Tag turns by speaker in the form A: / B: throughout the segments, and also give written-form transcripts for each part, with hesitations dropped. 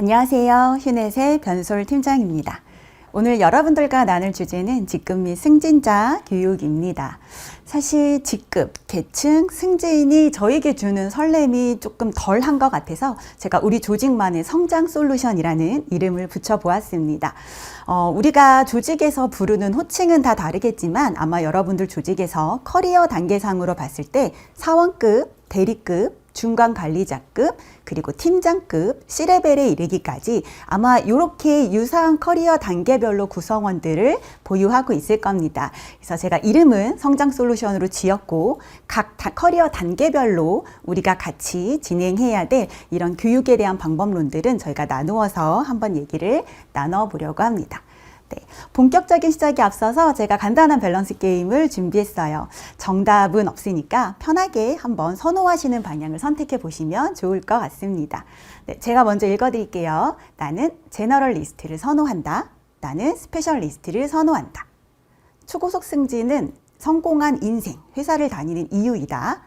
A: 안녕하세요. 휴넷의 변솔 팀장입니다. 오늘 여러분들과 나눌 주제는 직급 및 승진자 교육입니다. 사실 직급, 계층, 승진이 저에게 주는 설렘이 조금 덜한 것 같아서 제가 우리 조직만의 성장 솔루션이라는 이름을 붙여보았습니다. 우리가 조직에서 부르는 호칭은 다 다르겠지만 아마 여러분들 조직에서 커리어 단계상으로 봤을 때 사원급, 대리급, 중간 관리자급, 그리고 팀장급, C레벨에 이르기까지 아마 이렇게 유사한 커리어 단계별로 구성원들을 보유하고 있을 겁니다. 그래서 제가 이름은 성장 솔루션으로 지었고 각 커리어 단계별로 우리가 같이 진행해야 될 이런 교육에 대한 방법론들은 저희가 나누어서 한번 얘기를 나눠보려고 합니다. 네, 본격적인 시작에 앞서서 제가 간단한 밸런스 게임을 준비했어요. 정답은 없으니까 편하게 한번 선호하시는 방향을 선택해 보시면 좋을 것 같습니다. 네, 제가 먼저 읽어드릴게요. 나는 제너럴리스트를 선호한다. 나는 스페셜리스트를 선호한다. 초고속 승진은 성공한 인생, 회사를 다니는 이유이다.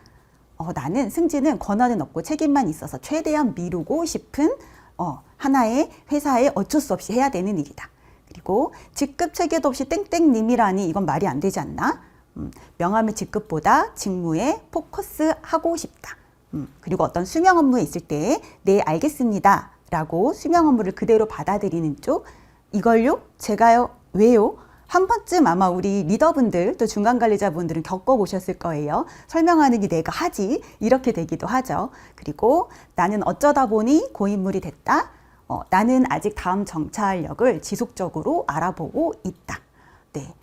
A: 나는 승진은 권한은 없고 책임만 있어서 최대한 미루고 싶은 하나의 회사에 어쩔 수 없이 해야 되는 일이다. 그리고 직급 체계도 없이 땡땡님이라니 이건 말이 안 되지 않나? 명함의 직급보다 직무에 포커스하고 싶다. 그리고 어떤 수명 업무에 있을 때 네 알겠습니다 라고 수명 업무를 그대로 받아들이는 쪽. 이걸요? 제가요? 왜요? 한 번쯤 아마 우리 리더분들 또 중간관리자분들은 겪어보셨을 거예요. 설명하는 게 내가 하지 이렇게 되기도 하죠. 그리고 나는 어쩌다 보니 고인물이 됐다. 나는 아직 다음 정찰력을 지속적으로 알아보고 있다. 네,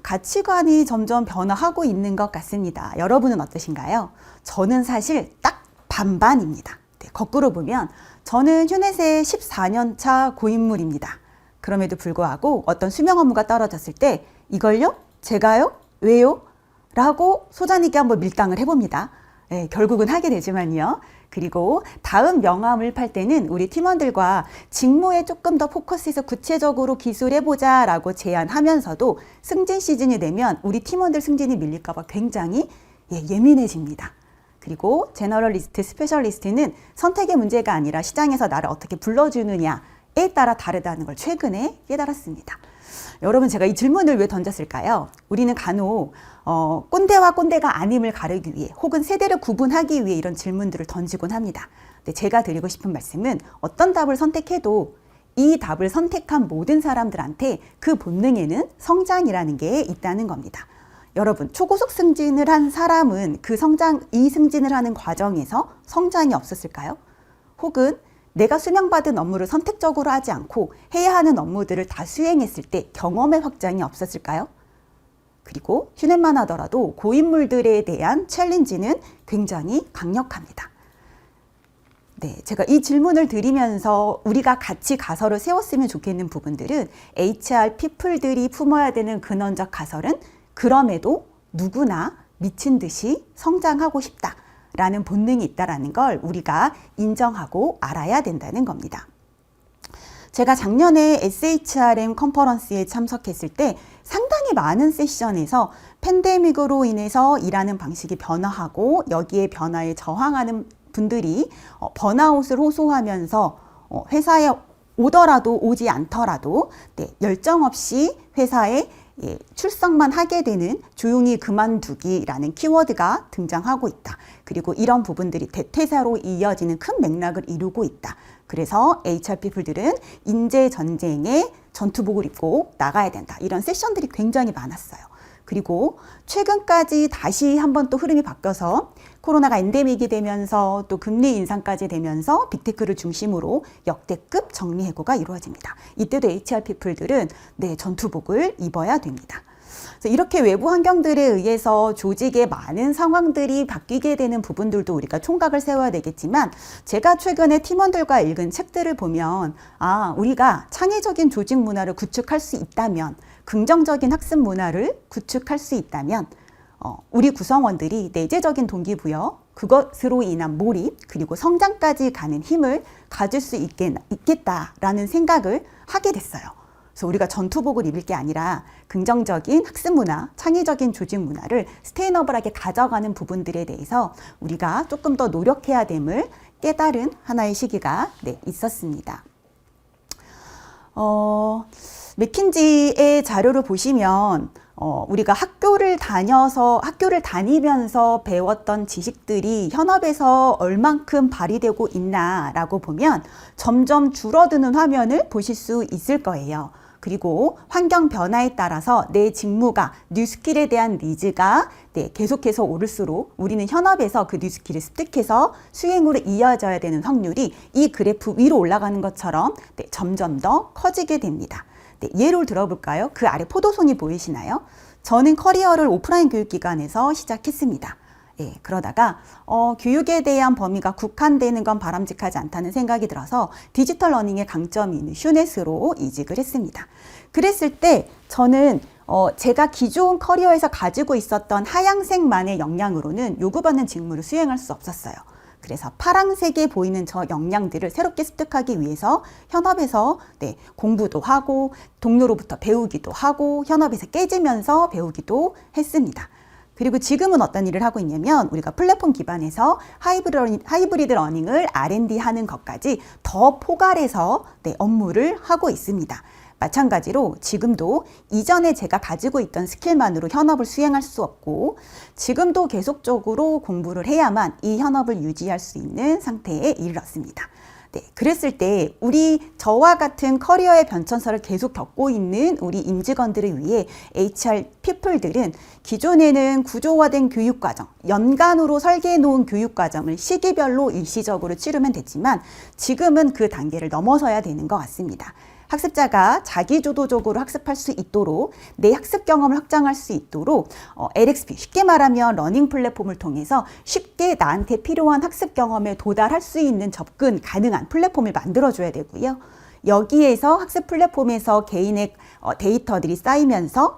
A: 가치관이 점점 변화하고 있는 것 같습니다. 여러분은 어떠신가요? 저는 사실 딱 반반입니다. 네, 거꾸로 보면 저는 휴넷의 14년 차 고인물입니다. 그럼에도 불구하고 어떤 수명 업무가 떨어졌을 때 이걸요? 제가요? 왜요? 라고 소자니게 한번 밀당을 해봅니다. 네, 결국은 하게 되지만요. 그리고 다음 명함을 팔 때는 우리 팀원들과 직무에 조금 더 포커스해서 구체적으로 기술해보자 라고 제안하면서도 승진 시즌이 되면 우리 팀원들 승진이 밀릴까 봐 굉장히 예민해집니다. 그리고 제너럴리스트, 스페셜리스트는 선택의 문제가 아니라 시장에서 나를 어떻게 불러주느냐에 따라 다르다는 걸 최근에 깨달았습니다. 여러분, 제가 이 질문을 왜 던졌을까요? 우리는 간혹 꼰대와 꼰대가 아님을 가르기 위해 혹은 세대를 구분하기 위해 이런 질문들을 던지곤 합니다. 근데 제가 드리고 싶은 말씀은 어떤 답을 선택해도 이 답을 선택한 모든 사람들한테 그 본능에는 성장이라는 게 있다는 겁니다. 여러분, 초고속 승진을 한 사람은 그 이 승진을 하는 과정에서 성장이 없었을까요? 혹은 내가 수명받은 업무를 선택적으로 하지 않고 해야 하는 업무들을 다 수행했을 때 경험의 확장이 없었을까요? 그리고 휴넷만 하더라도 고인물들에 대한 챌린지는 굉장히 강력합니다. 네, 제가 이 질문을 드리면서 우리가 같이 가설을 세웠으면 좋겠는 부분들은 HR 피플들이 품어야 되는 근원적 가설은 그럼에도 누구나 미친 듯이 성장하고 싶다. 라는 본능이 있다는 걸 우리가 인정하고 알아야 된다는 겁니다. 제가 작년에 SHRM 컨퍼런스에 참석했을 때 상당히 많은 세션에서 팬데믹으로 인해서 일하는 방식이 변화하고 여기에 변화에 저항하는 분들이 번아웃을 호소하면서 회사에 오더라도 오지 않더라도 열정 없이 회사에 출석만 하게 되는 조용히 그만두기라는 키워드가 등장하고 있다. 그리고 이런 부분들이 대퇴사로 이어지는 큰 맥락을 이루고 있다. 그래서 HR 피플들은 인재 전쟁에 전투복을 입고 나가야 된다. 이런 세션들이 굉장히 많았어요. 그리고 최근까지 다시 한번 또 흐름이 바뀌어서 코로나가 엔데믹이 되면서 또 금리 인상까지 되면서 빅테크를 중심으로 역대급 정리해고가 이루어집니다. 이때도 HR 피플들은 전투복을 입어야 됩니다. 그래서 이렇게 외부 환경들에 의해서 조직의 많은 상황들이 바뀌게 되는 부분들도 우리가 총각을 세워야 되겠지만 제가 최근에 팀원들과 읽은 책들을 보면 우리가 창의적인 조직 문화를 구축할 수 있다면 긍정적인 학습 문화를 구축할 수 있다면 우리 구성원들이 내재적인 동기부여, 그것으로 인한 몰입, 그리고 성장까지 가는 힘을 가질 수 있겠다라는 생각을 하게 됐어요. 그래서 우리가 전투복을 입을 게 아니라 긍정적인 학습 문화, 창의적인 조직 문화를 스테이너블하게 가져가는 부분들에 대해서 우리가 조금 더 노력해야 됨을 깨달은 하나의 시기가 있었습니다. 맥킨지의 자료를 보시면 우리가 학교를 다니면서 배웠던 지식들이 현업에서 얼만큼 발휘되고 있나라고 보면 점점 줄어드는 화면을 보실 수 있을 거예요. 그리고 환경 변화에 따라서 내 직무가 뉴스킬에 대한 니즈가 계속해서 오를수록 우리는 현업에서 그 뉴스킬을 습득해서 수행으로 이어져야 되는 확률이 이 그래프 위로 올라가는 것처럼 점점 더 커지게 됩니다. 예를 들어볼까요? 그 아래 포도송이 보이시나요? 저는 커리어를 오프라인 교육기관에서 시작했습니다. 그러다가 교육에 대한 범위가 국한되는 건 바람직하지 않다는 생각이 들어서 디지털 러닝의 강점이 있는 슈넷으로 이직을 했습니다. 그랬을 때 저는 제가 기존 커리어에서 가지고 있었던 하향색만의 역량으로는 요구받는 직무를 수행할 수 없었어요. 그래서 파란색에 보이는 저 역량들을 새롭게 습득하기 위해서 현업에서 공부도 하고 동료로부터 배우기도 하고 현업에서 깨지면서 배우기도 했습니다. 그리고 지금은 어떤 일을 하고 있냐면 우리가 플랫폼 기반에서 하이브리드 러닝을 R&D 하는 것까지 더 포괄해서 업무를 하고 있습니다. 마찬가지로 지금도 이전에 제가 가지고 있던 스킬만으로 현업을 수행할 수 없고 지금도 계속적으로 공부를 해야만 이 현업을 유지할 수 있는 상태에 이르렀습니다. 그랬을 때 저와 같은 커리어의 변천사를 계속 겪고 있는 우리 임직원들을 위해 HR 피플들은 기존에는 구조화된 교육과정, 연간으로 설계해 놓은 교육과정을 시기별로 일시적으로 치르면 됐지만 지금은 그 단계를 넘어서야 되는 것 같습니다. 학습자가 자기주도적으로 학습할 수 있도록 내 학습 경험을 확장할 수 있도록 LXP, 쉽게 말하면 러닝 플랫폼을 통해서 쉽게 나한테 필요한 학습 경험에 도달할 수 있는 접근 가능한 플랫폼을 만들어줘야 되고요. 여기에서 학습 플랫폼에서 개인의 데이터들이 쌓이면서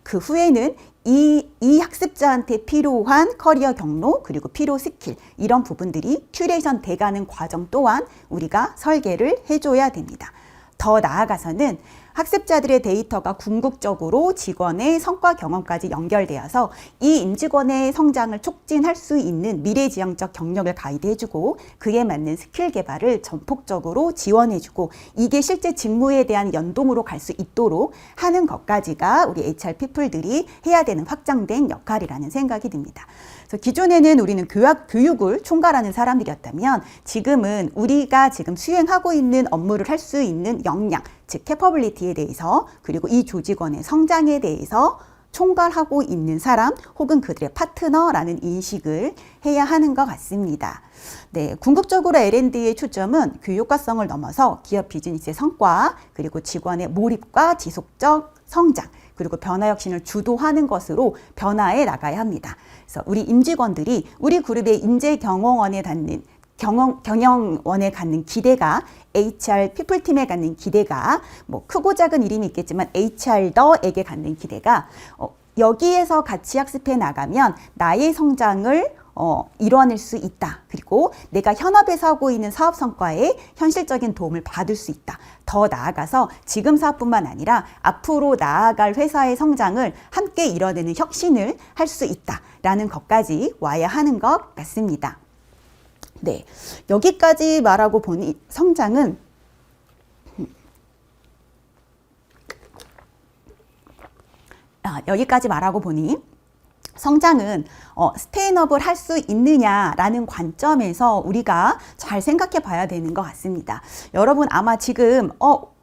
A: 그 후에는 이 학습자한테 필요한 커리어 경로 그리고 필요 스킬 이런 부분들이 큐레이션 돼가는 과정 또한 우리가 설계를 해줘야 됩니다. 더 나아가서는 학습자들의 데이터가 궁극적으로 직원의 성과 경험까지 연결되어서 이 임직원의 성장을 촉진할 수 있는 미래지향적 경력을 가이드해주고 그에 맞는 스킬 개발을 전폭적으로 지원해주고 이게 실제 직무에 대한 연동으로 갈 수 있도록 하는 것까지가 우리 HR 피플들이 해야 되는 확장된 역할이라는 생각이 듭니다. 그래서 기존에는 우리는 교육을 총괄하는 사람들이었다면 지금은 우리가 지금 수행하고 있는 업무를 할 수 있는 역량, 즉 캐퍼빌리티에 대해서 그리고 이 조직원의 성장에 대해서 총괄하고 있는 사람 혹은 그들의 파트너라는 인식을 해야 하는 것 같습니다. 궁극적으로 L&D의 초점은 교육과성을 넘어서 기업 비즈니스의 성과 그리고 직원의 몰입과 지속적 성장 그리고 변화 혁신을 주도하는 것으로 변화해 나가야 합니다. 그래서 우리 임직원들이 우리 그룹의 인재 경영원에 갖는 기대가 HR 피플팀에 갖는 기대가 크고 작은 이름이 있겠지만 HR더에게 갖는 기대가 여기에서 같이 학습해 나가면 나의 성장을 이뤄낼 수 있다. 그리고 내가 현업에서 하고 있는 사업 성과에 현실적인 도움을 받을 수 있다. 더 나아가서 지금 사업뿐만 아니라 앞으로 나아갈 회사의 성장을 함께 이뤄내는 혁신을 할 수 있다라는 것까지 와야 하는 것 같습니다. 여기까지 말하고 보니 성장은 스테이너블 할 수 있느냐라는 관점에서 우리가 잘 생각해 봐야 되는 것 같습니다. 여러분 아마 지금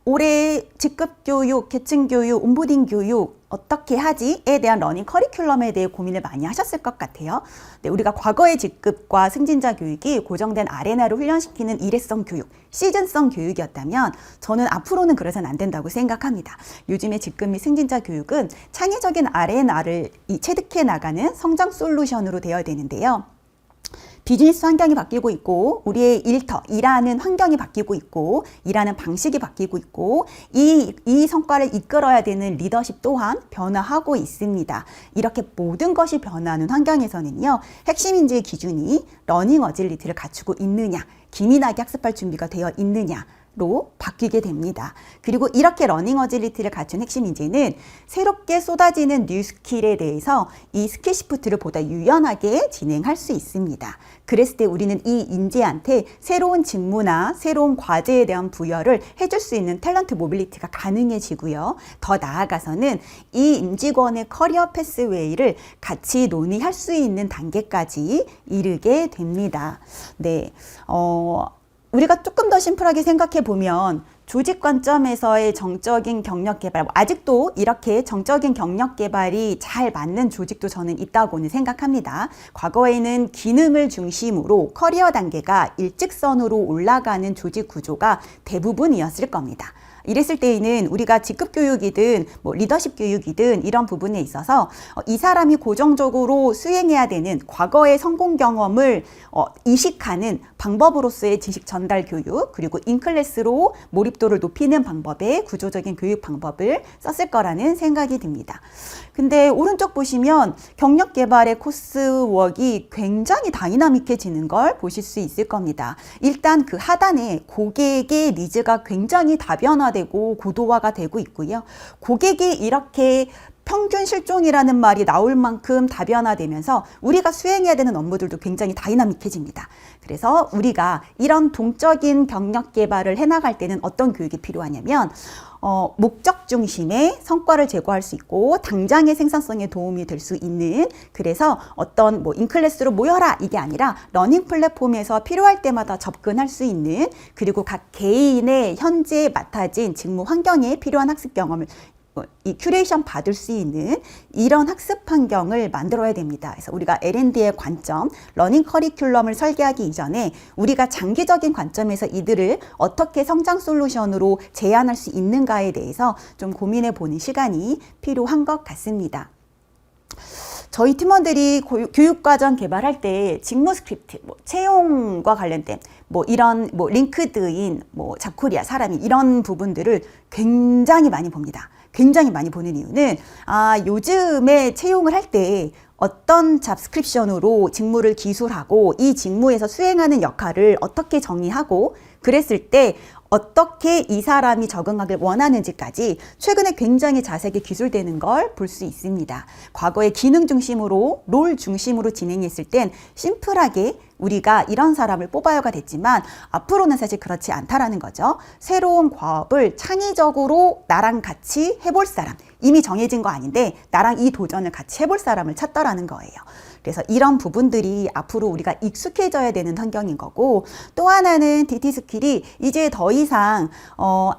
A: 올해 직급 교육, 계층 교육, 온보딩 교육 어떻게 하지에 대한 러닝 커리큘럼에 대해 고민을 많이 하셨을 것 같아요. 우리가 과거의 직급과 승진자 교육이 고정된 아레나로 훈련시키는 일회성 교육, 시즌성 교육이었다면 저는 앞으로는 그래서는 안 된다고 생각합니다. 요즘의 직급 및 승진자 교육은 창의적인 아레나를 체득해 나가는 성장 솔루션으로 되어야 되는데요. 비즈니스 환경이 바뀌고 있고 우리의 일하는 환경이 바뀌고 있고 일하는 방식이 바뀌고 있고 이 성과를 이끌어야 되는 리더십 또한 변화하고 있습니다. 이렇게 모든 것이 변화하는 환경에서는요. 핵심 인재의 기준이 러닝 어질리티를 갖추고 있느냐, 기민하게 학습할 준비가 되어 있느냐 로 바뀌게 됩니다. 그리고 이렇게 러닝 어질리티를 갖춘 핵심 인재는 새롭게 쏟아지는 뉴 스킬에 대해서 이 스킬 시프트를 보다 유연하게 진행할 수 있습니다. 그랬을 때 우리는 이 인재한테 새로운 직무나 새로운 과제에 대한 부여를 해줄 수 있는 탤런트 모빌리티가 가능해지고요. 더 나아가서는 이 임직원의 커리어 패스웨이를 같이 논의할 수 있는 단계까지 이르게 됩니다. 네, 우리가 조금 더 심플하게 생각해 보면 조직 관점에서의 정적인 경력 개발, 아직도 이렇게 정적인 경력 개발이 잘 맞는 조직도 저는 있다고는 생각합니다. 과거에는 기능을 중심으로 커리어 단계가 일직선으로 올라가는 조직 구조가 대부분이었을 겁니다. 이랬을 때에는 우리가 직급 교육이든 뭐 리더십 교육이든 이런 부분에 있어서 이 사람이 고정적으로 수행해야 되는 과거의 성공 경험을 이식하는 방법으로서의 지식 전달 교육, 그리고 인클래스로 몰입도를 높이는 방법의 구조적인 교육 방법을 썼을 거라는 생각이 듭니다. 근데 오른쪽 보시면 경력 개발의 코스웍이 굉장히 다이나믹해지는 걸 보실 수 있을 겁니다. 일단 그 하단에 고객의 니즈가 굉장히 다변화되고 고도화가 되고 있고요. 고객이 이렇게 평균 실종이라는 말이 나올 만큼 다변화되면서 우리가 수행해야 되는 업무들도 굉장히 다이나믹해집니다. 그래서 우리가 이런 동적인 경력 개발을 해나갈 때는 어떤 교육이 필요하냐면 목적 중심의 성과를 제고할 수 있고 당장의 생산성에 도움이 될 수 있는, 그래서 어떤 뭐 인클래스로 모여라 이게 아니라 러닝 플랫폼에서 필요할 때마다 접근할 수 있는, 그리고 각 개인의 현재 맡아진 직무 환경에 필요한 학습 경험을 이 큐레이션 받을 수 있는 이런 학습 환경을 만들어야 됩니다. 그래서 우리가 L&D의 관점, 러닝 커리큘럼을 설계하기 이전에 우리가 장기적인 관점에서 이들을 어떻게 성장 솔루션으로 제안할 수 있는가에 대해서 좀 고민해 보는 시간이 필요한 것 같습니다. 저희 팀원들이 교육과정 개발할 때 직무 스크립트, 채용과 관련된 이런 링크드인, 잡코리아, 사람이 이런 부분들을 굉장히 많이 봅니다. 굉장히 많이 보는 이유는 요즘에 채용을 할 때 어떤 잡스크립션으로 직무를 기술하고 이 직무에서 수행하는 역할을 어떻게 정의하고 그랬을 때 어떻게 이 사람이 적응하길 원하는지까지 최근에 굉장히 자세하게 기술되는 걸 볼 수 있습니다. 과거에 기능 중심으로, 롤 중심으로 진행했을 땐 심플하게 우리가 이런 사람을 뽑아야가 됐지만 앞으로는 사실 그렇지 않다라는 거죠. 새로운 과업을 창의적으로 나랑 같이 해볼 사람, 이미 정해진 거 아닌데 나랑 이 도전을 같이 해볼 사람을 찾더라는 거예요. 그래서 이런 부분들이 앞으로 우리가 익숙해져야 되는 환경인 거고, 또 하나는 DT 스킬이 이제 더 이상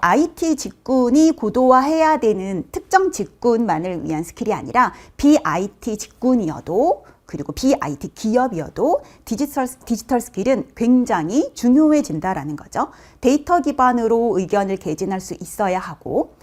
A: IT 직군이 고도화해야 되는 특정 직군만을 위한 스킬이 아니라 BIT 직군이어도, 그리고 BIT 기업이어도 디지털 스킬은 굉장히 중요해진다라는 거죠. 데이터 기반으로 의견을 개진할 수 있어야 하고,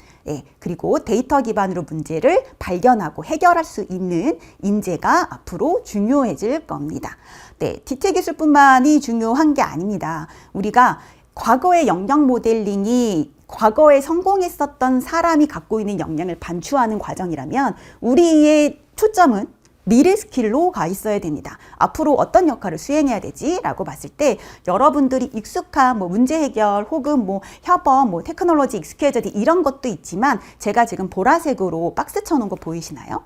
A: 그리고 데이터 기반으로 문제를 발견하고 해결할 수 있는 인재가 앞으로 중요해질 겁니다. DT 기술뿐만이 중요한 게 아닙니다. 우리가 과거의 역량 모델링이 과거에 성공했었던 사람이 갖고 있는 역량을 반추하는 과정이라면 우리의 초점은 미래 스킬로 가 있어야 됩니다. 앞으로 어떤 역할을 수행해야 되지? 라고 봤을 때 여러분들이 익숙한 문제 해결 혹은 협업, 테크놀로지 익숙해져야 이런 것도 있지만 제가 지금 보라색으로 박스 쳐놓은 거 보이시나요?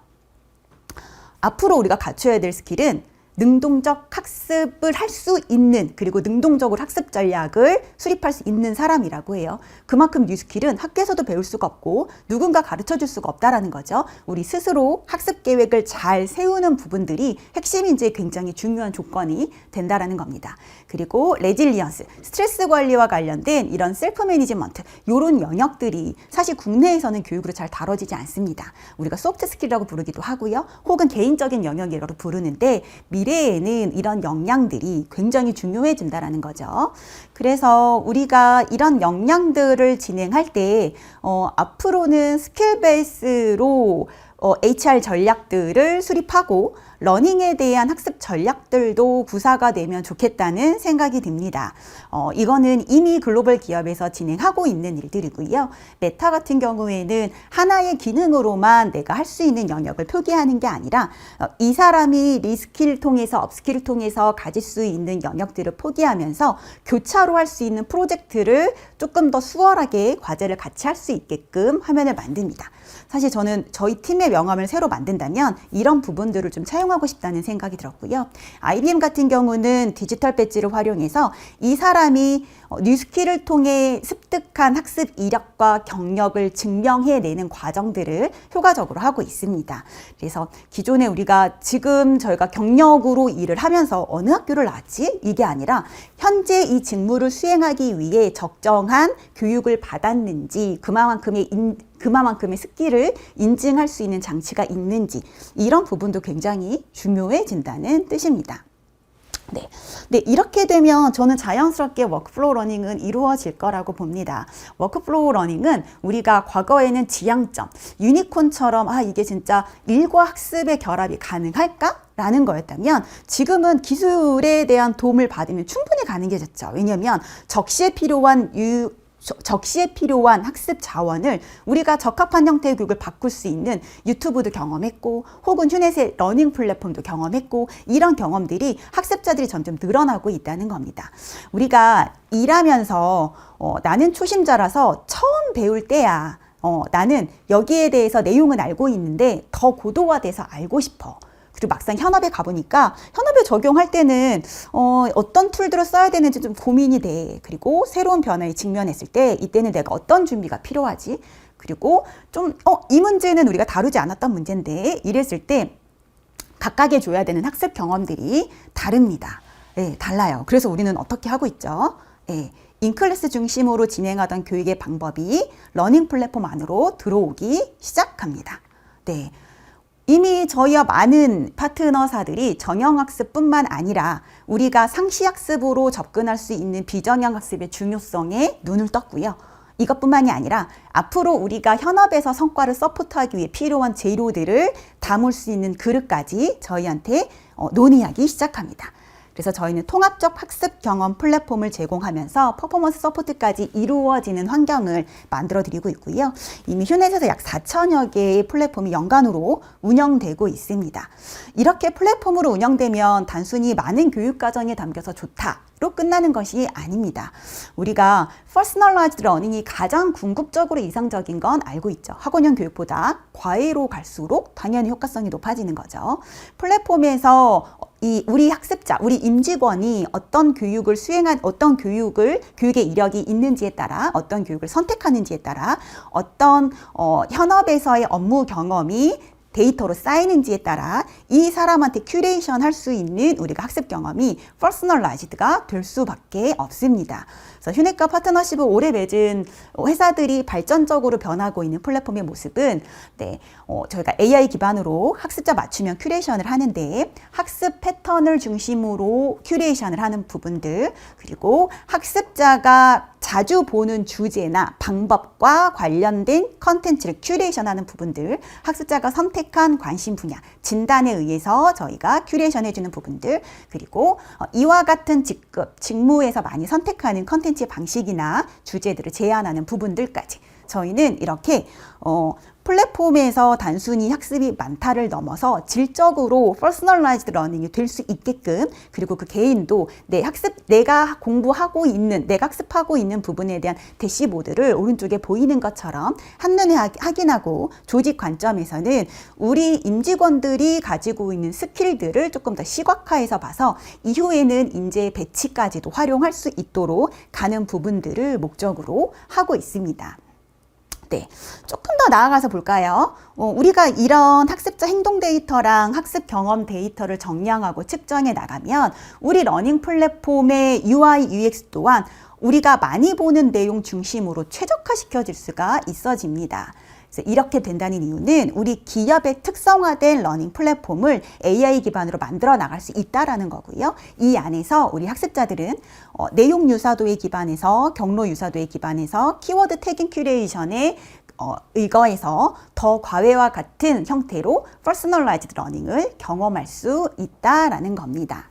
A: 앞으로 우리가 갖춰야 될 스킬은 능동적 학습을 할 수 있는, 그리고 능동적으로 학습 전략을 수립할 수 있는 사람이라고 해요. 그만큼 뉴스킬은 학교에서도 배울 수가 없고 누군가 가르쳐 줄 수가 없다라는 거죠. 우리 스스로 학습 계획을 잘 세우는 부분들이 핵심 인재의 굉장히 중요한 조건이 된다라는 겁니다. 그리고 레질리언스, 스트레스 관리와 관련된 이런 셀프 매니지먼트, 이런 영역들이 사실 국내에서는 교육으로 잘 다뤄지지 않습니다. 우리가 소프트 스킬이라고 부르기도 하고요. 혹은 개인적인 영역이라고 부르는데 미래에는 이런 역량들이 굉장히 중요해진다라는 거죠. 그래서 우리가 이런 역량들을 진행할 때 앞으로는 스킬 베이스로 HR 전략들을 수립하고 러닝에 대한 학습 전략들도 구사가 되면 좋겠다는 생각이 듭니다. 이거는 이미 글로벌 기업에서 진행하고 있는 일들이고요. 메타 같은 경우에는 하나의 기능으로만 내가 할 수 있는 영역을 표기하는 게 아니라 이 사람이 리스킬을 통해서 업스킬을 통해서 가질 수 있는 영역들을 포기하면서 교차로 할 수 있는 프로젝트를 조금 더 수월하게 과제를 같이 할 수 있게끔 화면을 만듭니다. 사실 저는 저희 팀의 명함을 새로 만든다면 이런 부분들을 좀 차용하고 싶다는 생각이 들었고요. IBM 같은 경우는 디지털 배지를 활용해서 이 사람이 뉴스킬을 통해 습득한 학습 이력과 경력을 증명해내는 과정들을 효과적으로 하고 있습니다. 그래서 기존에 우리가 지금 저희가 경력으로 일을 하면서 어느 학교를 나왔지? 이게 아니라 현재 이 직무를 수행하기 위해 적정한 교육을 받았는지 그만큼의 스킬을 인증할 수 있는 장치가 있는지 이런 부분도 굉장히 중요해진다는 뜻입니다. 네, 이렇게 되면 저는 자연스럽게 워크플로우 러닝은 이루어질 거라고 봅니다. 워크플로우 러닝은 우리가 과거에는 지향점, 유니콘처럼 이게 진짜 일과 학습의 결합이 가능할까? 라는 거였다면 지금은 기술에 대한 도움을 받으면 충분히 가능해졌죠. 왜냐하면 적시에 필요한 학습 자원을 우리가 적합한 형태의 교육을 바꿀 수 있는 유튜브도 경험했고 혹은 휴넷의 러닝 플랫폼도 경험했고 이런 경험들이 학습자들이 점점 늘어나고 있다는 겁니다. 우리가 일하면서 나는 초심자라서 처음 배울 때야 나는 여기에 대해서 내용은 알고 있는데 더 고도화돼서 알고 싶어. 그리고 막상 현업에 가보니까 현업에 적용할 때는 어떤 툴들을 써야 되는지 좀 고민이 돼. 그리고 새로운 변화에 직면했을 때 이때는 내가 어떤 준비가 필요하지? 그리고 좀 이 문제는 우리가 다루지 않았던 문제인데 이랬을 때 각각에 줘야 되는 학습 경험들이 다릅니다. 네, 달라요. 그래서 우리는 어떻게 하고 있죠? 네, 인클래스 중심으로 진행하던 교육의 방법이 러닝 플랫폼 안으로 들어오기 시작합니다. 네. 이미 저희와 많은 파트너사들이 정형학습뿐만 아니라 우리가 상시학습으로 접근할 수 있는 비정형학습의 중요성에 눈을 떴고요. 이것뿐만이 아니라 앞으로 우리가 현업에서 성과를 서포트하기 위해 필요한 재료들을 담을 수 있는 그릇까지 저희한테 논의하기 시작합니다. 그래서 저희는 통합적 학습 경험 플랫폼을 제공하면서 퍼포먼스 서포트까지 이루어지는 환경을 만들어 드리고 있고요. 이미 휴넷에서 약 4천여 개의 플랫폼이 연간으로 운영되고 있습니다. 이렇게 플랫폼으로 운영되면 단순히 많은 교육 과정에 담겨서 좋다로 끝나는 것이 아닙니다. 우리가 퍼스널라이즈드 러닝이 가장 궁극적으로 이상적인 건 알고 있죠. 학원형 교육보다 과외로 갈수록 당연히 효과성이 높아지는 거죠. 플랫폼에서 우리 학습자, 우리 임직원이 어떤 교육의 이력이 있는지에 따라, 어떤 교육을 선택하는지에 따라, 어떤 현업에서의 업무 경험이 데이터로 쌓이는지에 따라 이 사람한테 큐레이션 할 수 있는 우리가 학습 경험이 퍼스널라이즈드가 될 수밖에 없습니다. 그래서 휴넷과 파트너십을 오래 맺은 회사들이 발전적으로 변하고 있는 플랫폼의 모습은 저희가 AI 기반으로 학습자 맞춤형 큐레이션을 하는데 학습 패턴을 중심으로 큐레이션을 하는 부분들 그리고 학습자가 자주 보는 주제나 방법과 관련된 컨텐츠를 큐레이션하는 부분들, 학습자가 선택한 관심 분야, 진단에 의해서 저희가 큐레이션 해주는 부분들, 그리고 이와 같은 직무에서 많이 선택하는 컨텐츠의 방식이나 주제들을 제안하는 부분들까지 저희는 이렇게 플랫폼에서 단순히 학습이 많다를 넘어서 질적으로 퍼스널라이즈드 러닝이 될 수 있게끔 그리고 그 개인도 내가 공부하고 있는 내가 학습하고 있는 부분에 대한 대시보드를 오른쪽에 보이는 것처럼 한눈에 확인하고 조직 관점에서는 우리 임직원들이 가지고 있는 스킬들을 조금 더 시각화해서 봐서 이후에는 인재 배치까지도 활용할 수 있도록 가는 부분들을 목적으로 하고 있습니다. 조금 더 나아가서 볼까요? 우리가 이런 학습자 행동 데이터랑 학습 경험 데이터를 정량하고 측정해 나가면 우리 러닝 플랫폼의 UI, UX 또한 우리가 많이 보는 내용 중심으로 최적화시켜질 수가 있어집니다. 그래서 이렇게 된다는 이유는 우리 기업의 특성화된 러닝 플랫폼을 AI 기반으로 만들어 나갈 수 있다라는 거고요. 이 안에서 우리 학습자들은 내용 유사도에 기반해서 경로 유사도에 기반해서 키워드 태깅 큐레이션에 의거해서 더 과외와 같은 형태로 퍼스널라이즈드 러닝을 경험할 수 있다라는 겁니다.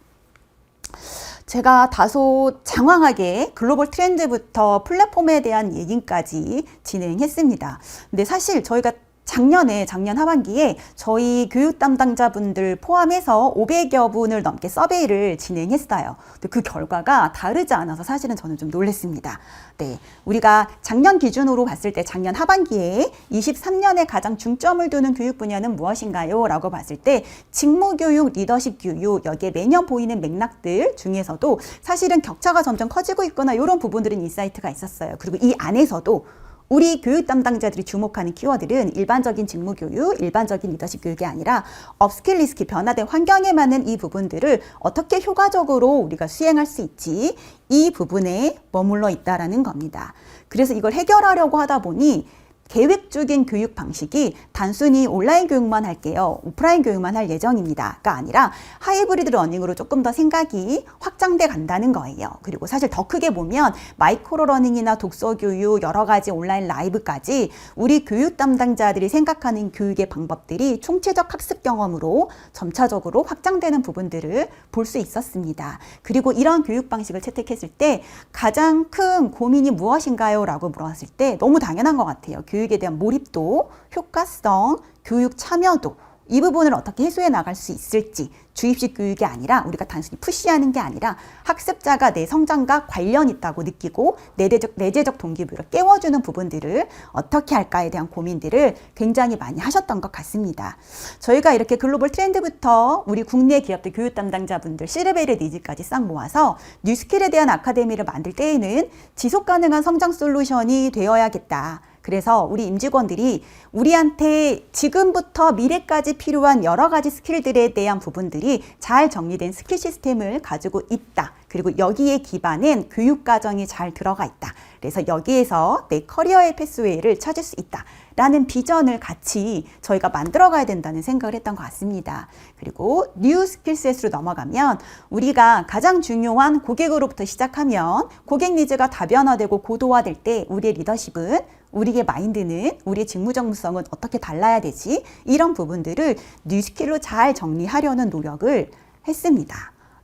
A: 제가 다소 장황하게 글로벌 트렌드부터 플랫폼에 대한 얘기까지 진행했습니다. 근데 사실 저희가 작년 하반기에 저희 교육 담당자분들 포함해서 500여 분을 넘게 서베이를 진행했어요. 근데 그 결과가 다르지 않아서 사실은 저는 좀 놀랐습니다. 네, 우리가 작년 기준으로 봤을 때 작년 하반기에 23년에 가장 중점을 두는 교육 분야는 무엇인가요? 라고 봤을 때 직무교육, 리더십 교육, 여기에 매년 보이는 맥락들 중에서도 사실은 격차가 점점 커지고 있거나 이런 부분들은 인사이트가 있었어요. 그리고 이 안에서도 우리 교육 담당자들이 주목하는 키워드는 일반적인 직무교육, 일반적인 리더십 교육이 아니라 업스킬, 리스킬, 변화된 환경에 맞는 이 부분들을 어떻게 효과적으로 우리가 수행할 수 있지, 이 부분에 머물러 있다라는 겁니다. 그래서 이걸 해결하려고 하다 보니 계획적인 교육 방식이 단순히 온라인 교육만 할게요, 오프라인 교육만 할 예정입니다가 아니라 하이브리드 러닝으로 조금 더 생각이 확장돼 간다는 거예요. 그리고 사실 더 크게 보면 마이크로 러닝이나 독서 교육, 여러 가지 온라인 라이브까지 우리 교육 담당자들이 생각하는 교육의 방법들이 총체적 학습 경험으로 점차적으로 확장되는 부분들을 볼 수 있었습니다. 그리고 이런 교육 방식을 채택했을 때 가장 큰 고민이 무엇인가요? 라고 물었을 때 너무 당연한 것 같아요. 교육에 대한 몰입도, 효과성, 교육 참여도, 이 부분을 어떻게 해소해 나갈 수 있을지, 주입식 교육이 아니라 우리가 단순히 푸시하는 게 아니라 학습자가 내 성장과 관련 있다고 느끼고 내재적 동기부여를 깨워주는 부분들을 어떻게 할까에 대한 고민들을 굉장히 많이 하셨던 것 같습니다. 저희가 이렇게 글로벌 트렌드부터 우리 국내 기업들 교육 담당자분들 C레벨의 니즈까지 싹 모아서 뉴스킬에 대한 아카데미를 만들 때에는 지속 가능한 성장 솔루션이 되어야겠다. 그래서 우리 임직원들이 우리한테 지금부터 미래까지 필요한 여러 가지 스킬들에 대한 부분들이 잘 정리된 스킬 시스템을 가지고 있다. 그리고 여기에 기반은 교육 과정이 잘 들어가 있다. 그래서 여기에서 내 커리어의 패스웨이를 찾을 수 있다. 라는 비전을 같이 저희가 만들어 가야 된다는 생각을 했던 것 같습니다. 그리고 뉴 스킬셋으로 넘어가면 우리가 가장 중요한 고객으로부터 시작하면 고객 니즈가 다변화되고 고도화될 때 우리의 리더십은, 우리의 마인드는, 우리의 직무정무성은 어떻게 달라야 되지? 이런 부분들을 뉴 스킬로 잘 정리하려는 노력을 했습니다.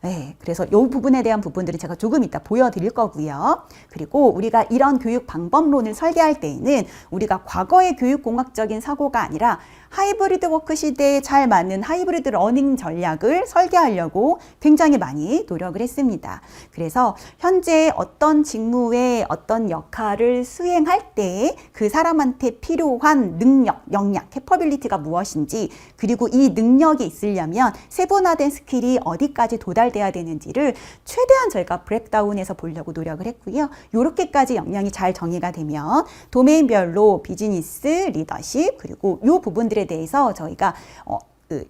A: 네, 그래서 이 부분에 대한 부분들은 제가 조금 이따 보여드릴 거고요. 그리고 우리가 이런 교육 방법론을 설계할 때에는 우리가 과거의 교육공학적인 사고가 아니라 하이브리드 워크 시대에 잘 맞는 하이브리드 러닝 전략을 설계하려고 굉장히 많이 노력을 했습니다. 그래서 현재 어떤 직무에 어떤 역할을 수행할 때 그 사람한테 필요한 능력, 역량, 캐퍼빌리티가 무엇인지, 그리고 이 능력이 있으려면 세분화된 스킬이 어디까지 도달돼야 되는지를 최대한 저희가 브레이크다운해서 보려고 노력을 했고요. 이렇게까지 역량이 잘 정의가 되면 도메인별로 비즈니스, 리더십, 그리고 이 부분들에 대해서 저희가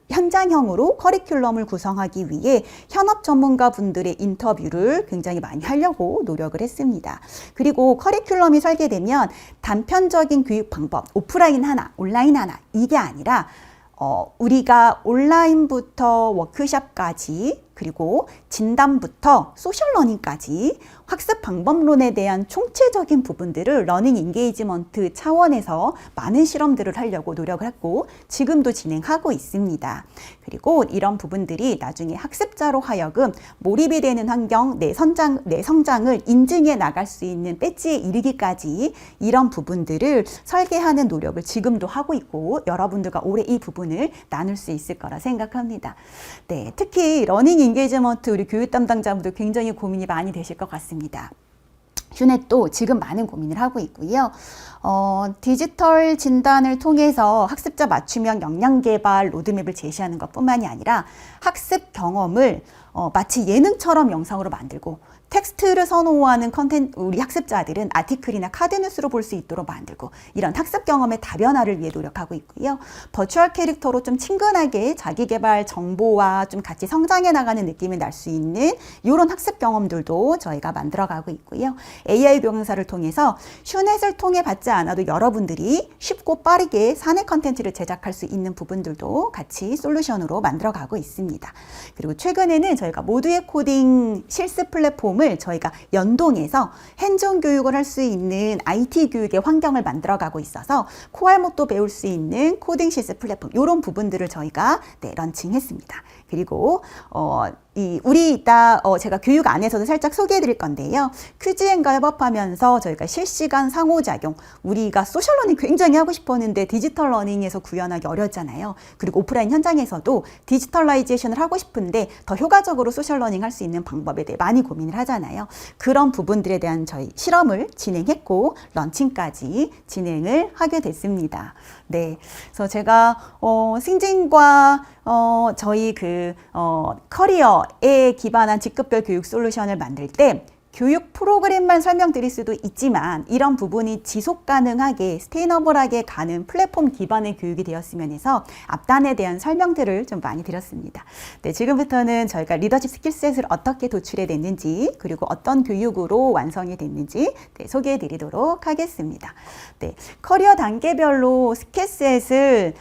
A: 현장형으로 커리큘럼을 구성하기 위해 현업 전문가 분들의 인터뷰를 굉장히 많이 하려고 노력을 했습니다. 그리고 커리큘럼이 설계되면 단편적인 교육 방법, 오프라인 하나, 온라인 하나, 이게 아니라 우리가 온라인부터 워크숍까지, 그리고 진단부터 소셜러닝까지 학습 방법론에 대한 총체적인 부분들을 러닝 인게이지먼트 차원에서 많은 실험들을 하려고 노력을 했고 지금도 진행하고 있습니다. 그리고 이런 부분들이 나중에 학습자로 하여금 몰입이 되는 환경, 내 성장을 인증해 나갈 수 있는 배지에 이르기까지 이런 부분들을 설계하는 노력을 지금도 하고 있고 여러분들과 올해 이 부분을 나눌 수 있을 거라 생각합니다. 네, 특히 러닝 인게이지먼트 우리 교육 담당자분들 굉장히 고민이 많이 되실 것 같습니다. 휴넷도 지금 많은 고민을 하고 있고요. 디지털 진단을 통해서 학습자 맞춤형 역량 개발 로드맵을 제시하는 것뿐만이 아니라 학습 경험을 마치 예능처럼 영상으로 만들고 텍스트를 선호하는 우리 학습자들은 아티클이나 카드뉴스로 볼 수 있도록 만들고 이런 학습 경험의 다변화를 위해 노력하고 있고요. 버추얼 캐릭터로 좀 친근하게 자기 개발 정보와 좀 같이 성장해 나가는 느낌이 날 수 있는 이런 학습 경험들도 저희가 만들어가고 있고요. AI 병행사를 통해서 휴넷을 통해 받지 않아도 여러분들이 쉽고 빠르게 사내 컨텐츠를 제작할 수 있는 부분들도 같이 솔루션으로 만들어가고 있습니다. 그리고 최근에는 저희가 모두의 코딩 실습 플랫폼 플랫폼을 저희가 연동해서 핸즈온 교육을 할 수 있는 IT 교육의 환경을 만들어가고 있어서 코알못도 배울 수 있는 코딩 실습 플랫폼 이런 부분들을 저희가 런칭했습니다. 그리고 우리 이따 제가 교육 안에서도 살짝 소개해 드릴 건데요. 퀴즈앤과 협업하면서 저희가 실시간 상호작용, 우리가 소셜러닝 굉장히 하고 싶었는데 디지털 러닝에서 구현하기 어렵잖아요. 그리고 오프라인 현장에서도 디지털라이제이션을 하고 싶은데 더 효과적으로 소셜러닝 할 수 있는 방법에 대해 많이 고민을 하잖아요. 그런 부분들에 대한 저희 실험을 진행했고 런칭까지 진행을 하게 됐습니다. 네, 그래서 제가 승진과 저희 커리어에 기반한 직급별 교육 솔루션을 만들 때 교육 프로그램만 설명드릴 수도 있지만 이런 부분이 지속 가능하게 스테이너블하게 가는 플랫폼 기반의 교육이 되었으면 해서 앞단에 대한 설명들을 좀 많이 드렸습니다. 네, 지금부터는 저희가 리더십 스킬셋을 어떻게 도출해 냈는지 그리고 어떤 교육으로 완성이 됐는지 소개해 드리도록 하겠습니다. 네, 커리어 단계별로 스킬셋을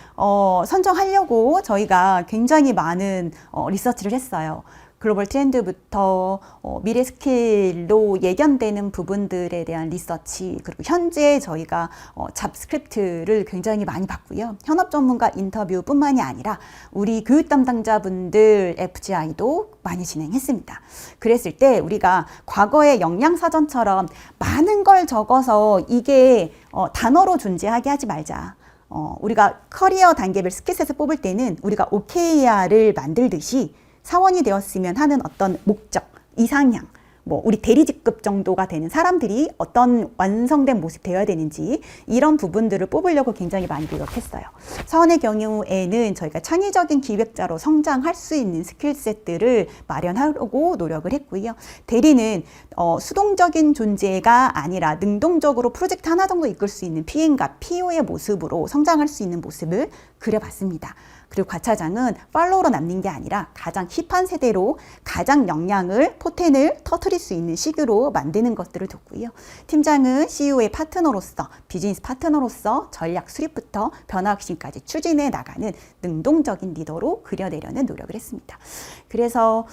A: 선정하려고 저희가 굉장히 많은 리서치를 했어요. 글로벌 트렌드부터 미래 스킬로 예견되는 부분들에 대한 리서치, 그리고 현재 저희가 잡스크립트를 굉장히 많이 봤고요. 현업 전문가 인터뷰뿐만이 아니라 우리 교육 담당자분들 FGI도 많이 진행했습니다. 그랬을 때 우리가 과거의 역량사전처럼 많은 걸 적어서 이게 단어로 존재하게 하지 말자. 우리가 커리어 단계별 스킬셋을 뽑을 때는 우리가 OKR을 만들듯이 사원이 되었으면 하는 어떤 목적, 이상향, 우리 대리직급 정도가 되는 사람들이 어떤 완성된 모습 되어야 되는지 이런 부분들을 뽑으려고 굉장히 많이 노력했어요. 사원의 경우에는 저희가 창의적인 기획자로 성장할 수 있는 스킬셋들을 마련하려고 노력을 했고요. 대리는 수동적인 존재가 아니라 능동적으로 프로젝트 하나 정도 이끌 수 있는 PM과 PO의 모습으로 성장할 수 있는 모습을 그려봤습니다. 그리고 과차장은 팔로우로 남는 게 아니라 가장 힙한 세대로 가장 역량을, 포텐을 터뜨릴 수 있는 시기로 만드는 것들을 뒀고요. 팀장은 CEO의 파트너로서, 비즈니스 파트너로서 전략 수립부터 변화 혁신까지 추진해 나가는 능동적인 리더로 그려내려는 노력을 했습니다. 그래서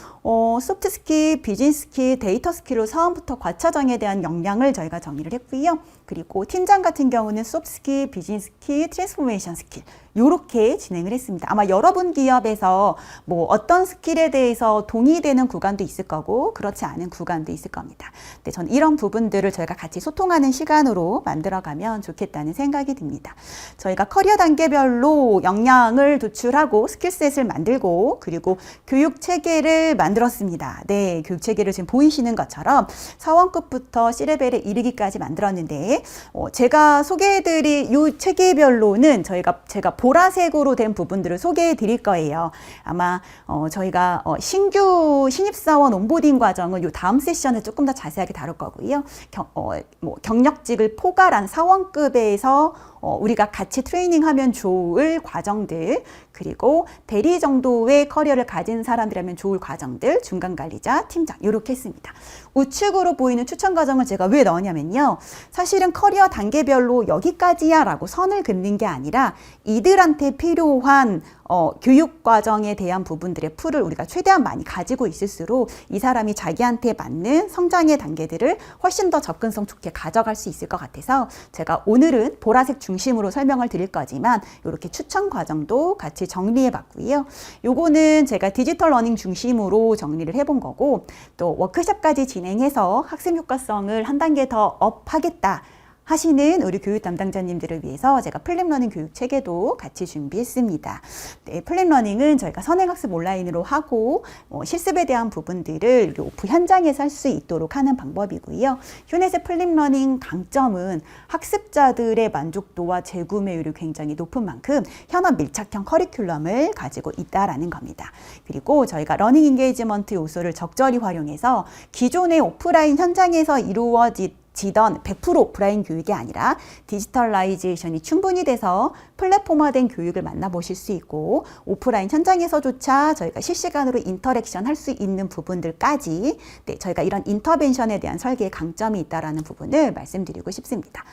A: 소프트 스킬, 비즈니스 스킬, 데이터 스킬로 사원부터 과차장에 대한 역량을 저희가 정의를 했고요. 그리고 팀장 같은 경우는 소프트 스킬, 비즈니스 스킬, 트랜스포메이션 스킬 이렇게 진행을 했습니다. 아마 여러분 기업에서 어떤 스킬에 대해서 동의되는 구간도 있을 거고 그렇지 않은 구간도 있을 겁니다. 근데 전 이런 부분들을 저희가 같이 소통하는 시간으로 만들어가면 좋겠다는 생각이 듭니다. 저희가 커리어 단계별로 역량을 도출하고 스킬셋을 만들고 그리고 교육 체계를 만들었습니다. 네, 교육 체계를 지금 보이시는 것처럼 사원급부터 C레벨에 이르기까지 만들었는데 제가 소개해드릴 이 체계별로는 제가 보라색으로 된 부분들을 소개해 드릴 거예요. 아마 저희가 신규 신입사원 온보딩 과정은 이 다음 세션에 조금 더 자세하게 다룰 거고요. 경력직을 포괄한 사원급에서 우리가 같이 트레이닝하면 좋을 과정들, 그리고 대리 정도의 커리어를 가진 사람들이라면 좋을 과정들, 중간관리자, 팀장 이렇게 했습니다. 우측으로 보이는 추천 과정을 제가 왜 넣었냐면요. 사실은 커리어 단계별로 여기까지야 라고 선을 긋는 게 아니라 이들한테 필요한 교육 과정에 대한 부분들의 풀을 우리가 최대한 많이 가지고 있을수록 이 사람이 자기한테 맞는 성장의 단계들을 훨씬 더 접근성 좋게 가져갈 수 있을 것 같아서 제가 오늘은 보라색 중심으로 설명을 드릴 거지만 이렇게 추천 과정도 같이 정리해 봤고요. 요거는 제가 디지털 러닝 중심으로 정리를 해본 거고 또 워크숍까지 진행해서 학습 효과성을 한 단계 더 업하겠다 하시는 우리 교육 담당자님들을 위해서 제가 플립러닝 교육 체계도 같이 준비했습니다. 네, 플립러닝은 저희가 선행학습 온라인으로 하고 실습에 대한 부분들을 오프 현장에서 할 수 있도록 하는 방법이고요. 휴넷의 플립러닝 강점은 학습자들의 만족도와 재구매율이 굉장히 높은 만큼 현업 밀착형 커리큘럼을 가지고 있다라는 겁니다. 그리고 저희가 러닝 인게이지먼트 요소를 적절히 활용해서 기존의 오프라인 현장에서 이루어지던 100% 오프라인 교육이 아니라 디지털라이제이션이 충분히 돼서 플랫폼화된 교육을 만나보실 수 있고 오프라인 현장에서조차 저희가 실시간으로 인터랙션 할 수 있는 부분들까지 저희가 이런 인터벤션에 대한 설계의 강점이 있다는 부분을 말씀드리고 싶습니다.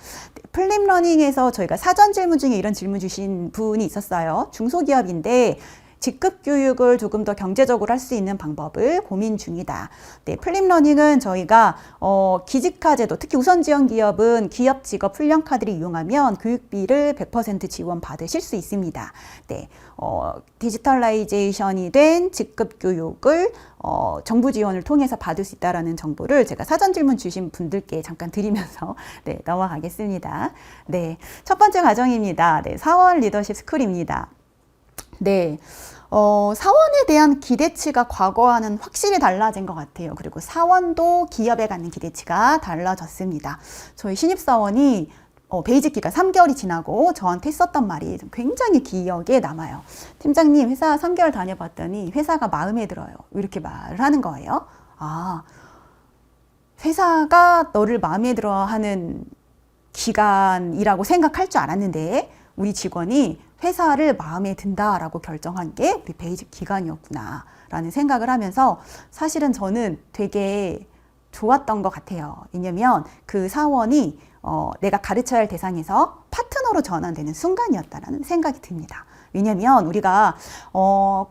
A: 플립러닝에서 저희가 사전 질문 중에 이런 질문 주신 분이 있었어요. 중소기업인데 직급 교육을 조금 더 경제적으로 할 수 있는 방법을 고민 중이다. 네, 플립러닝은 저희가 기직화 제도, 특히 우선 지원 기업은 기업 직업 훈련 카드를 이용하면 교육비를 100% 지원 받으실 수 있습니다. 네, 디지털라이제이션이 된 직급 교육을 정부 지원을 통해서 받을 수 있다라는 정보를 제가 사전 질문 주신 분들께 잠깐 드리면서 네, 넘어가겠습니다. 네, 첫 번째 과정입니다. 네, 사원 리더십 스쿨입니다. 네, 사원에 대한 기대치가 과거와는 확실히 달라진 것 같아요. 그리고 사원도 기업에 갖는 기대치가 달라졌습니다. 저희 신입사원이 베이직 기간 3개월이 지나고 저한테 했었던 말이 굉장히 기억에 남아요. 팀장님, 회사 3개월 다녀봤더니 회사가 마음에 들어요. 이렇게 말을 하는 거예요. 아, 회사가 너를 마음에 들어 하는 기간이라고 생각할 줄 알았는데 우리 직원이 회사를 마음에 든다라고 결정한 게 우리 베이직 기간이었구나 라는 생각을 하면서 사실은 저는 되게 좋았던 것 같아요. 왜냐면 그 사원이 내가 가르쳐야 할 대상에서 파트너로 전환되는 순간이었다라는 생각이 듭니다. 왜냐면 우리가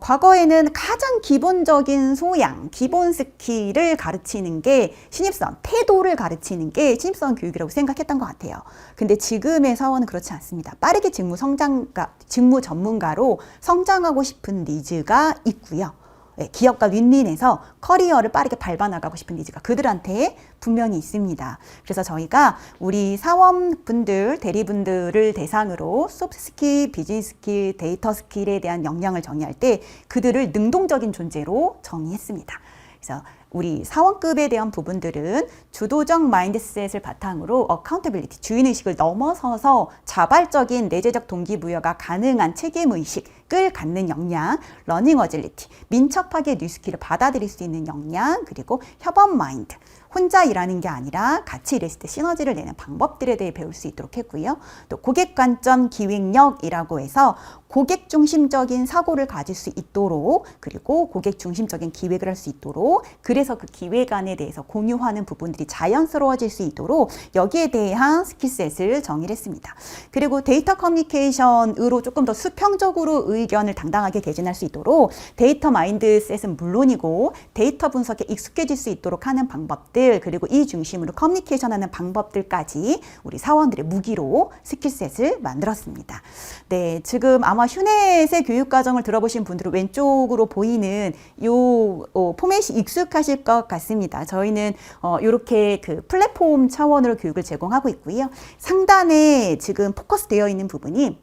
A: 과거에는 가장 기본적인 소양, 기본 스킬을 가르치는 게 신입사원, 태도를 가르치는 게 신입사원 교육이라고 생각했던 것 같아요. 근데 지금의 사원은 그렇지 않습니다. 빠르게 직무 전문가로 성장하고 싶은 니즈가 있고요. 네, 기업과 윈윈해서 커리어를 빠르게 밟아나가고 싶은 니즈가 그들한테 분명히 있습니다. 그래서 저희가 우리 사원분들, 대리분들을 대상으로 소프트 스킬, 비즈니스 스킬, 데이터 스킬에 대한 역량을 정의할 때 그들을 능동적인 존재로 정의했습니다. 그래서 우리 사원급에 대한 부분들은 주도적 마인드셋을 바탕으로 어카운터빌리티, 주인의식을 넘어서서 자발적인 내재적 동기부여가 가능한 책임의식을 갖는 역량, 러닝 어질리티, 민첩하게 뉴스킬을 받아들일 수 있는 역량, 그리고 협업 마인드, 혼자 일하는 게 아니라 같이 일했을 때 시너지를 내는 방법들에 대해 배울 수 있도록 했고요. 또 고객 관점 기획력이라고 해서 고객 중심적인 사고를 가질 수 있도록, 그리고 고객 중심적인 기획을 할 수 있도록, 그래서 그 기획안에 대해서 공유하는 부분들이 자연스러워질 수 있도록 여기에 대한 스킬셋을 정의를 했습니다. 그리고 데이터 커뮤니케이션으로 조금 더 수평적으로 의견을 당당하게 개진할 수 있도록 데이터 마인드셋은 물론이고 데이터 분석에 익숙해질 수 있도록 하는 방법들, 그리고 이 중심으로 커뮤니케이션하는 방법들까지 우리 사원들의 무기로 스킬셋을 만들었습니다. 네, 지금 아마 휴넷의 교육과정을 들어보신 분들은 왼쪽으로 보이는 요 포맷이 익숙하실 것 같습니다. 저희는 이렇게 그 플랫폼 차원으로 교육을 제공하고 있고요. 상단에 지금 포커스 되어 있는 부분이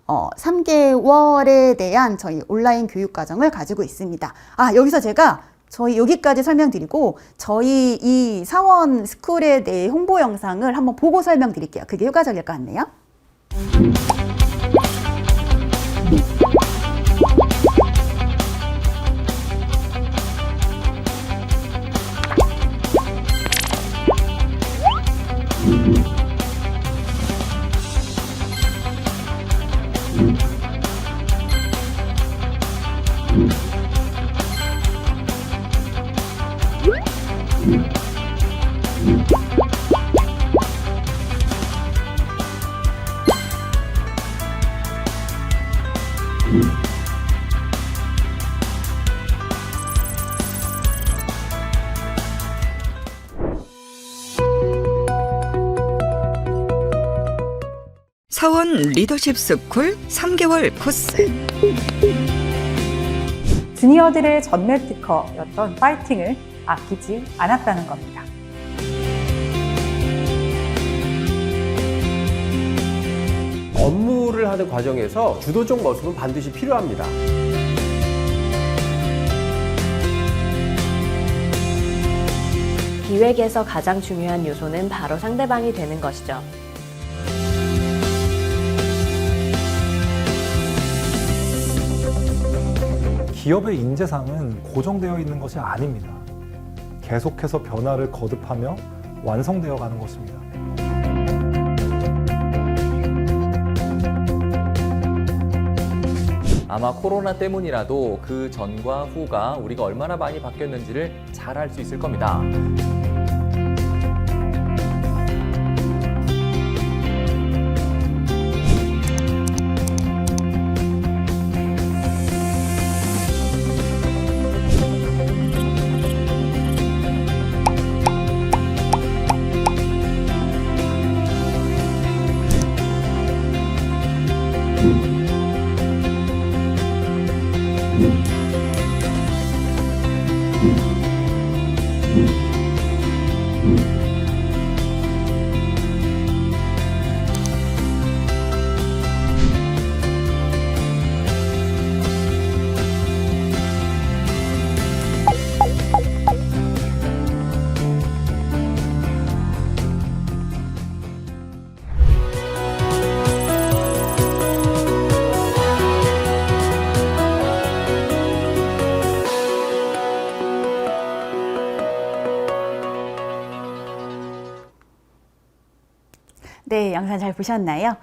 A: 3개월에 대한 저희 온라인 교육과정을 가지고 있습니다. 아, 여기서 제가 저희 여기까지 설명드리고 저희 이 사원 스쿨에 대해 홍보 영상을 한번 보고 설명드릴게요. 그게 효과적일 것 같네요.
B: 사원 리더십 스쿨 3개월 코스.
C: 주니어들의 전매 특허였던 파이팅을 아끼지 않았다는 겁니다.
D: 업무를 하는 과정에서 주도적 모습은 반드시 필요합니다.
E: 기획에서 가장 중요한 요소는 바로 상대방이 되는 것이죠.
F: 기업의 인재상은 고정되어 있는 것이 아닙니다. 계속해서 변화를 거듭하며 완성되어 가는 것입니다.
G: 아마 코로나 때문이라도 그 전과 후가 우리가 얼마나 많이 바뀌었는지를 잘 알 수 있을 겁니다.
A: 네, 영상 잘 보셨나요?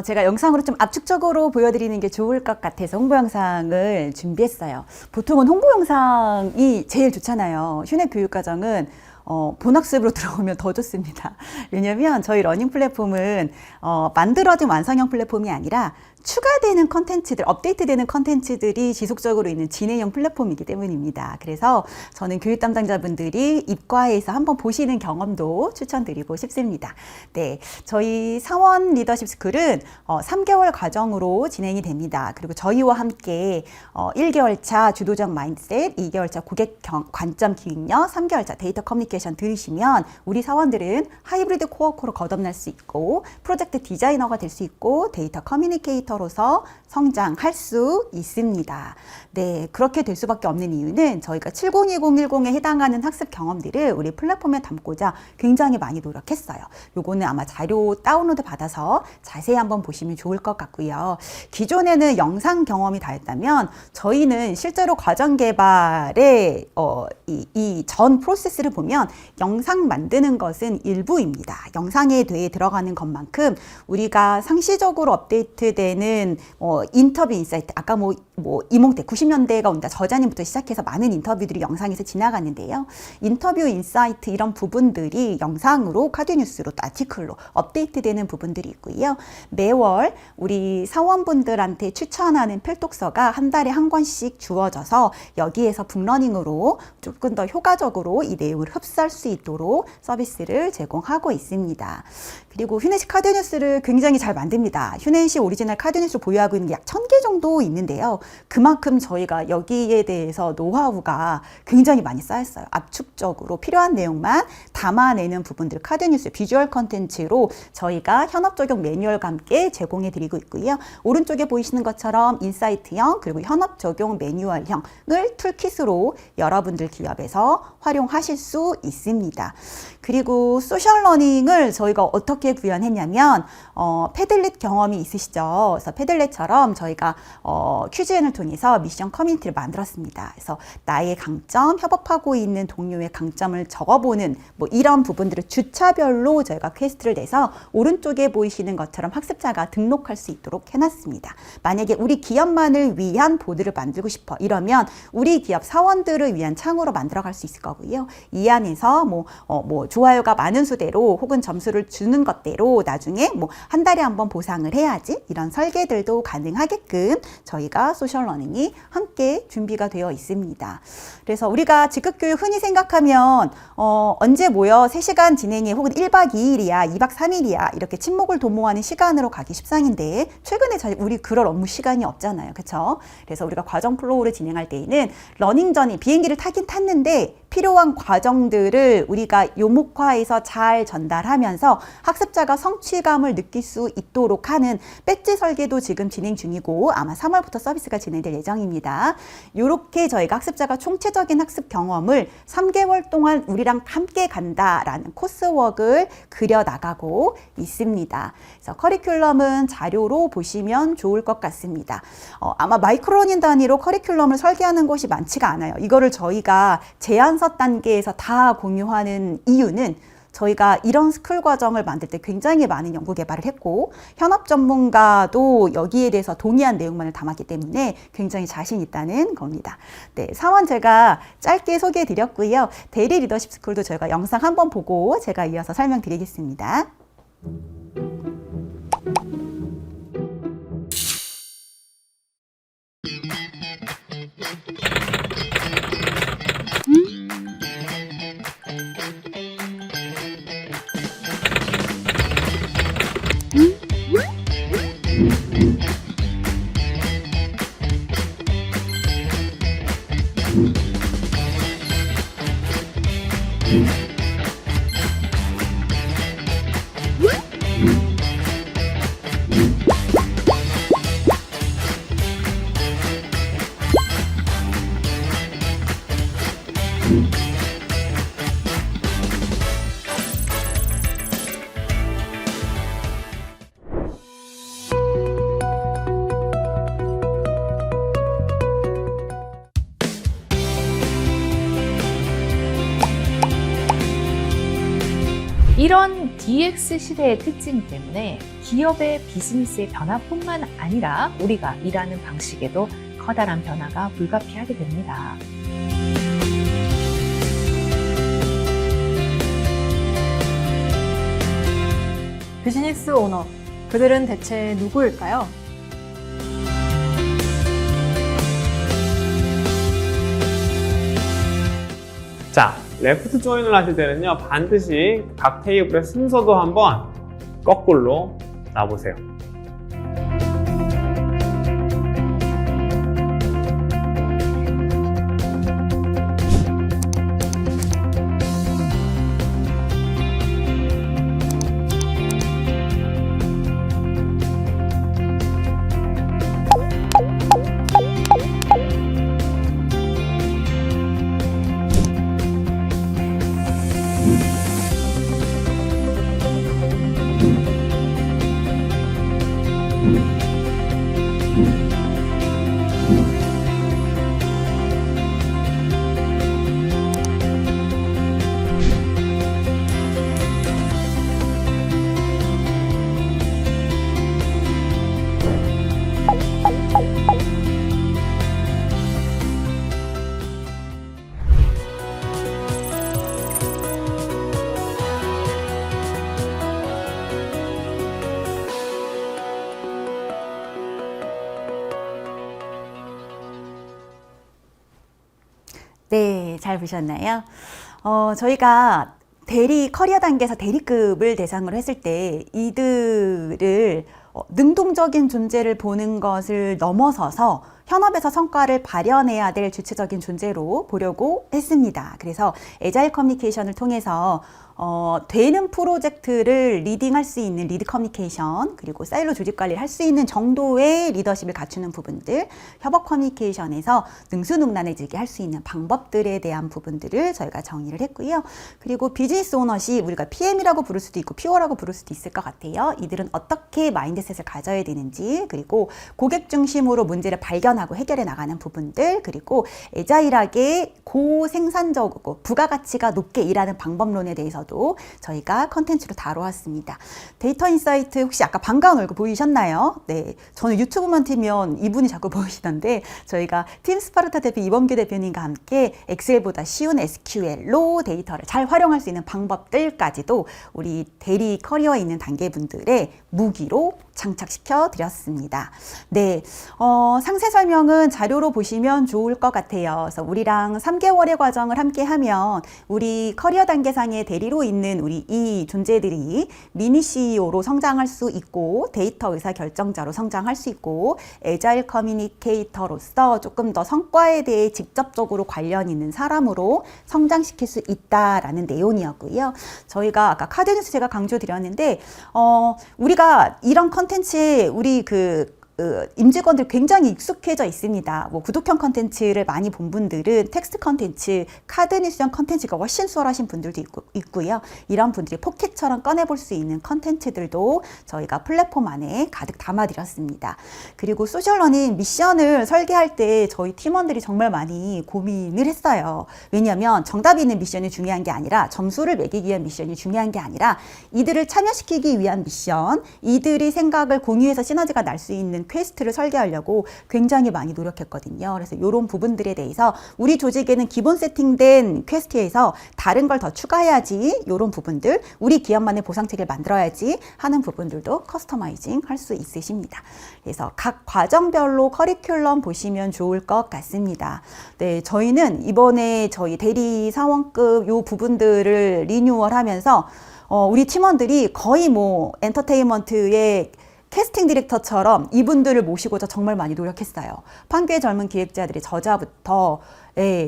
A: 제가 영상으로 좀 압축적으로 보여드리는 게 좋을 것 같아서 홍보 영상을 준비했어요. 보통은 홍보 영상이 제일 좋잖아요. 휴넷 교육과정은 본학습으로 들어오면 더 좋습니다. 왜냐면 저희 러닝 플랫폼은 만들어진 완성형 플랫폼이 아니라 추가되는 컨텐츠들, 업데이트되는 컨텐츠들이 지속적으로 있는 진행형 플랫폼이기 때문입니다. 그래서 저는 교육 담당자분들이 입과해서 한번 보시는 경험도 추천드리고 싶습니다. 네, 저희 사원 리더십 스쿨은 3개월 과정으로 진행이 됩니다. 그리고 저희와 함께 1개월차 주도적 마인드셋, 2개월차 고객 관점 기획력, 3개월차 데이터 커뮤니케이션 들으시면 우리 사원들은 하이브리드 코어코로 거듭날 수 있고 프로젝트 디자이너가 될 수 있고 데이터 커뮤니케이터 로서 성장할 수 있습니다. 네, 그렇게 될 수밖에 없는 이유는 저희가 702010에 해당하는 학습 경험들을 우리 플랫폼에 담고자 굉장히 많이 노력했어요. 요거는 아마 자료 다운로드 받아서 자세히 한번 보시면 좋을 것 같고요. 기존에는 영상 경험이 다였다면 저희는 실제로 과정 개발의 이 전 프로세스를 보면 영상 만드는 것은 일부입니다. 영상에 대해 들어가는 것만큼 우리가 상시적으로 업데이트되는 인터뷰 인사이트, 아까 이몽태 90년대가 온다 저자님부터 시작해서 많은 인터뷰들이 영상에서 지나갔는데요. 인터뷰 인사이트 이런 부분들이 영상으로 카드뉴스로 또 아티클로 업데이트되는 부분들이 있고요. 매월 우리 사원분들한테 추천하는 필독서가 한 달에 한 권씩 주어져서 여기에서 북러닝으로 조금 더 효과적으로 이 내용을 흡수할 수 있도록 서비스를 제공하고 있습니다. 그리고 휴넷이 카드뉴스를 굉장히 잘 만듭니다. 휴넷이 오리지널 카드뉴스를 보유하고 있는 게 약 1000개 정도 있는데요. 그만큼 저희가 여기에 대해서 노하우가 굉장히 많이 쌓였어요. 압축적으로 필요한 내용만 담아내는 부분들 카드뉴스 비주얼 컨텐츠로 저희가 현업 적용 매뉴얼과 함께 제공해 드리고 있고요. 오른쪽에 보이시는 것처럼 인사이트형 그리고 현업 적용 매뉴얼형을 툴킷으로 여러분들 기업에서 활용하실 수 있습니다. 그리고 소셜 러닝을 저희가 어떻게 구현했냐면 패들렛 경험이 있으시죠? 그래서 패들렛처럼 저희가 퀴즈앤을 통해서 미션 커뮤니티를 만들었습니다. 그래서 나의 강점, 협업하고 있는 동료의 강점을 적어보는 이런 부분들을 주차별로 저희가 퀘스트를 내서 오른쪽에 보이시는 것처럼 학습자가 등록할 수 있도록 해놨습니다. 만약에 우리 기업만을 위한 보드를 만들고 싶어 이러면 우리 기업 사원들을 위한 창으로 만들어갈 수 있을 거고요. 이 안에서 좋아요가 많은 수대로 혹은 점수를 주는 것대로 나중에 한 달에 한 번 보상을 해야지 이런 설계들도 가능하게끔 저희가 소셜러닝이 함께 준비가 되어 있습니다. 그래서 우리가 직급교육 흔히 생각하면 언제 모여 3시간 진행해 혹은 1박 2일이야 2박 3일이야 이렇게 친목을 도모하는 시간으로 가기 십상인데 최근에 우리 그럴 업무 시간이 없잖아요. 그렇죠? 그래서 우리가 과정 플로우를 진행할 때에는 러닝 전에 비행기를 타긴 탔는데 필요한 과정들을 우리가 요목화해서 잘 전달하면서 학습자가 성취감을 느낄 수 있도록 하는 배지 설계도 지금 진행 중이고 아마 3월부터 서비스가 진행될 예정입니다. 이렇게 저희가 학습자가 총체적인 학습 경험을 3개월 동안 우리랑 함께 간다라는 코스웍을 그려나가고 있습니다. 그래서 커리큘럼은 자료로 보시면 좋을 것 같습니다. 아마 마이크로러닝 단위로 커리큘럼을 설계하는 곳이 많지가 않아요. 이거를 저희가 제안서 단계에서 다 공유하는 이유는 저희가 이런 스쿨 과정을 만들 때 굉장히 많은 연구 개발을 했고 현업 전문가도 여기에 대해서 동의한 내용만을 담았기 때문에 굉장히 자신 있다는 겁니다. 네, 사원 제가 짧게 소개해 드렸고요. 데일리 리더십 스쿨도 저희가 영상 한번 보고 제가 이어서 설명드리겠습니다.
C: 이런 DX 시대의 특징 때문에 기업의 비즈니스의 변화뿐만 아니라 우리가 일하는 방식에도 커다란 변화가 불가피하게 됩니다.
H: 비즈니스 오너, 그들은 대체 누구일까요?
I: 자, 레프트 조인을 하실 때는요, 반드시 각 테이블의 순서도 한번 거꾸로 놔보세요.
A: 네, 잘 보셨나요? 저희가 대리 커리어 단계에서 대리급을 대상으로 했을 때 이들을 능동적인 존재를 보는 것을 넘어서서 현업에서 성과를 발현해야 될 주체적인 존재로 보려고 했습니다. 그래서 애자일 커뮤니케이션을 통해서 되는 프로젝트를 리딩할 수 있는 리드 커뮤니케이션, 그리고 사일로 조직 관리를 할 수 있는 정도의 리더십을 갖추는 부분들, 협업 커뮤니케이션에서 능수능란해지게 할 수 있는 방법들에 대한 부분들을 저희가 정의를 했고요. 그리고 비즈니스 오너십, 우리가 PM이라고 부를 수도 있고 PO라고 부를 수도 있을 것 같아요. 이들은 어떻게 마인드셋을 가져야 되는지, 그리고 고객 중심으로 문제를 발견하고 해결해 나가는 부분들, 그리고 애자일하게 고생산적이고 부가가치가 높게 일하는 방법론에 대해서도 저희가 컨텐츠로 다뤄왔습니다. 데이터 인사이트 혹시 아까 반가운 얼굴 보이셨나요? 네, 저는 유튜브만 틀면 이분이 자꾸 보이시던데 저희가 팀 스파르타 대표 이범규 대표님과 함께 엑셀보다 쉬운 SQL로 데이터를 잘 활용할 수 있는 방법들까지도 우리 대리 커리어에 있는 단계분들의 무기로 장착시켜 드렸습니다. 네, 상세 설명은 자료로 보시면 좋을 것 같아요. 그래서 우리랑 3개월의 과정을 함께 하면 우리 커리어 단계상의 대리로 있는 우리 이 존재들이 미니 CEO로 성장할 수 있고 데이터 의사 결정자로 성장할 수 있고 애자일 커뮤니케이터로서 조금 더 성과에 대해 직접적으로 관련 있는 사람으로 성장시킬 수 있다라는 내용이었고요. 저희가 아까 카드뉴스 제가 강조드렸는데 우리가 이런 컨텐츠에 우리 임직원들 굉장히 익숙해져 있습니다. 뭐 구독형 컨텐츠를 많이 본 분들은 텍스트 컨텐츠, 카드 뉴스형 컨텐츠가 훨씬 수월하신 분들도 있고요. 이런 분들이 포켓처럼 꺼내볼 수 있는 컨텐츠들도 저희가 플랫폼 안에 가득 담아드렸습니다. 그리고 소셜러닝 미션을 설계할 때 저희 팀원들이 정말 많이 고민을 했어요. 왜냐하면 정답이 있는 미션이 중요한 게 아니라 점수를 매기기 위한 미션이 중요한 게 아니라 이들을 참여시키기 위한 미션, 이들이 생각을 공유해서 시너지가 날 수 있는 퀘스트를 설계하려고 굉장히 많이 노력했거든요. 그래서 이런 부분들에 대해서 우리 조직에는 기본 세팅된 퀘스트에서 다른 걸 더 추가해야지, 이런 부분들, 우리 기업만의 보상책을 만들어야지 하는 부분들도 커스터마이징 할 수 있으십니다. 그래서 각 과정별로 커리큘럼 보시면 좋을 것 같습니다. 네, 저희는 이번에 저희 대리 사원급 요 부분들을 리뉴얼하면서 우리 팀원들이 거의 뭐 엔터테인먼트의 캐스팅 디렉터처럼 이분들을 모시고자 정말 많이 노력했어요. 판교의 젊은 기획자들의 저자부터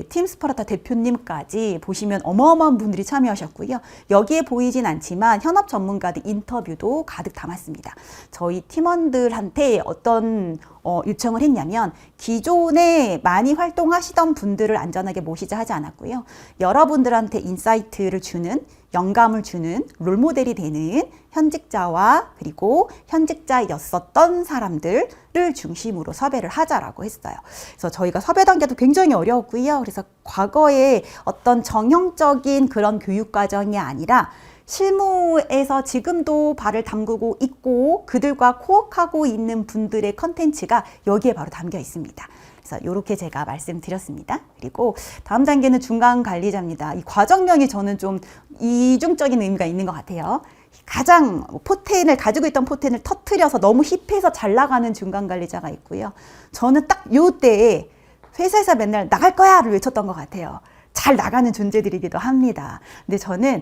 A: 팀 스파르타 대표님까지 보시면 어마어마한 분들이 참여하셨고요. 여기에 보이진 않지만 현업 전문가들 인터뷰도 가득 담았습니다. 저희 팀원들한테 어떤 요청을 했냐면 기존에 많이 활동하시던 분들을 안전하게 모시자 하지 않았고요. 여러분들한테 인사이트를 주는, 영감을 주는 롤모델이 되는 현직자와 그리고 현직자였었던 사람들을 중심으로 섭외를 하자라고 했어요. 그래서 저희가 섭외 단계도 굉장히 어려웠고요. 그래서 과거에 어떤 정형적인 그런 교육 과정이 아니라 실무에서 지금도 발을 담그고 있고 그들과 코워크하고 있는 분들의 컨텐츠가 여기에 바로 담겨 있습니다. 그래서 이렇게 제가 말씀드렸습니다. 그리고 다음 단계는 중간 관리자입니다. 이 과정명이 저는 좀 이중적인 의미가 있는 것 같아요. 가장 포텐을 가지고 있던 포텐을 터트려서 너무 힙해서 잘 나가는 중간 관리자가 있고요. 저는 딱 요때에 회사에서 맨날 나갈 거야를 외쳤던 것 같아요. 잘 나가는 존재들이기도 합니다. 근데 저는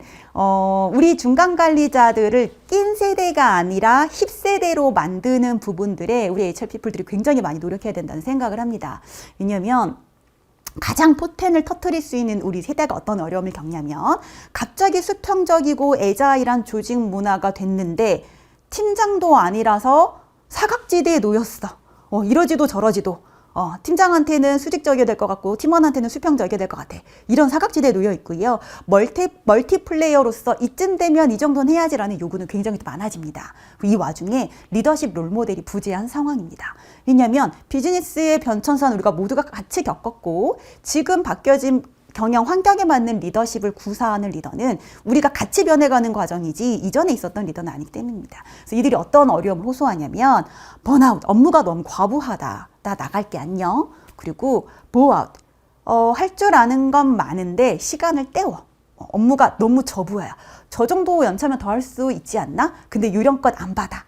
A: 우리 중간 관리자들을 낀 세대가 아니라 힙 세대로 만드는 부분들에 우리 HR 피플들이 굉장히 많이 노력해야 된다는 생각을 합니다. 왜냐하면 가장 포텐을 터뜨릴 수 있는 우리 세대가 어떤 어려움을 겪냐면 갑자기 수평적이고 애자일한 조직 문화가 됐는데 팀장도 아니라서 사각지대에 놓였어. 이러지도 저러지도. 팀장한테는 수직적이어야 될 것 같고 팀원한테는 수평적이어야 될 것 같아. 이런 사각지대에 놓여 있고요. 멀티플레이어로서 이쯤 되면 이 정도는 해야지라는 요구는 굉장히 많아집니다. 이 와중에 리더십 롤모델이 부재한 상황입니다. 왜냐하면 비즈니스의 변천사는 우리가 모두가 같이 겪었고 지금 바뀌어진 경영 환경에 맞는 리더십을 구사하는 리더는 우리가 같이 변해가는 과정이지 이전에 있었던 리더는 아니기 때문입니다. 그래서 이들이 어떤 어려움을 호소하냐면 번아웃, 업무가 너무 과부하다. 나 나갈게 안녕. 그리고 보아웃, 할 줄 아는 건 많은데 시간을 때워. 업무가 너무 저부하야. 저 정도 연차면 더 할 수 있지 않나? 근데 요령껏 안 받아.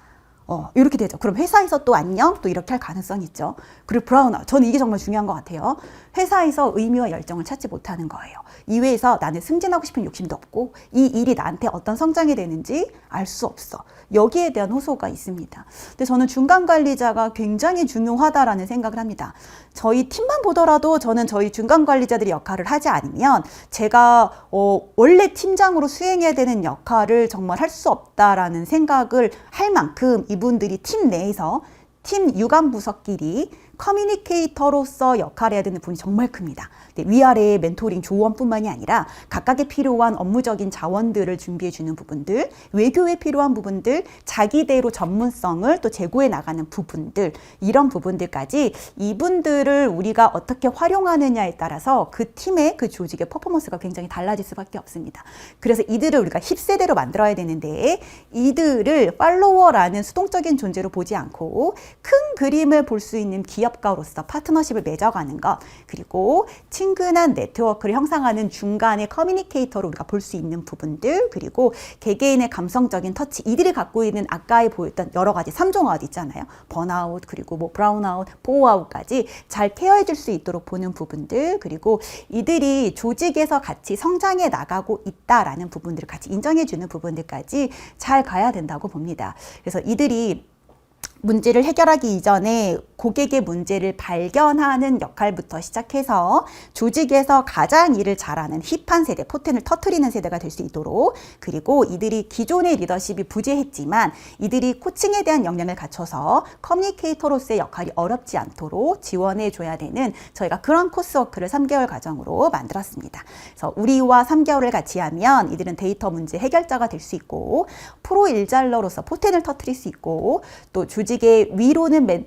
A: 이렇게 되죠. 그럼 회사에서 또 안녕? 또 이렇게 할 가능성이 있죠. 그리고 브라운아웃. 저는 이게 정말 중요한 것 같아요. 회사에서 의미와 열정을 찾지 못하는 거예요. 이외에서 나는 승진하고 싶은 욕심도 없고 이 일이 나한테 어떤 성장이 되는지 알 수 없어. 여기에 대한 호소가 있습니다. 근데 저는 중간 관리자가 굉장히 중요하다라는 생각을 합니다. 저희 팀만 보더라도 저는 저희 중간 관리자들이 역할을 하지 않으면 제가 원래 팀장으로 수행해야 되는 역할을 정말 할 수 없다라는 생각을 할 만큼 이분들이 팀 내에서 팀 유관 부서끼리 커뮤니케이터로서 역할을 해야 되는 부분이 정말 큽니다. 위아래의 멘토링 조언뿐만이 아니라 각각의 필요한 업무적인 자원들을 준비해주는 부분들, 외교에 필요한 부분들, 자기대로 전문성을 또 제고해 나가는 부분들, 이런 부분들까지 이분들을 우리가 어떻게 활용하느냐에 따라서 그 팀의 그 조직의 퍼포먼스가 굉장히 달라질 수밖에 없습니다. 그래서 이들을 우리가 힙세대로 만들어야 되는데 이들을 팔로워라는 수동적인 존재로 보지 않고 큰 그림을 볼 수 있는 기업가로서 파트너십을 맺어가는 것, 그리고 친근한 네트워크를 형성하는 중간의 커뮤니케이터로 우리가 볼 수 있는 부분들, 그리고 개개인의 감성적인 터치, 이들이 갖고 있는 아까 보였던 여러 가지 3종 아웃 있잖아요. 번아웃, 그리고 뭐 브라운아웃, 보호아웃까지 잘 케어해 줄 수 있도록 보는 부분들, 그리고 이들이 조직에서 같이 성장해 나가고 있다라는 부분들을 같이 인정해 주는 부분들까지 잘 가야 된다고 봅니다. 그래서 이들이 문제를 해결하기 이전에 고객의 문제를 발견하는 역할부터 시작해서 조직에서 가장 일을 잘하는 힙한 세대, 포텐을 터트리는 세대가 될 수 있도록, 그리고 이들이 기존의 리더십이 부재했지만 이들이 코칭에 대한 역량을 갖춰서 커뮤니케이터로서의 역할이 어렵지 않도록 지원해 줘야 되는 저희가 그런 코스워크를 3개월 과정으로 만들었습니다. 그래서 우리와 3개월을 같이 하면 이들은 데이터 문제 해결자가 될 수 있고 프로 일잘러로서 포텐을 터트릴 수 있고 또 조직의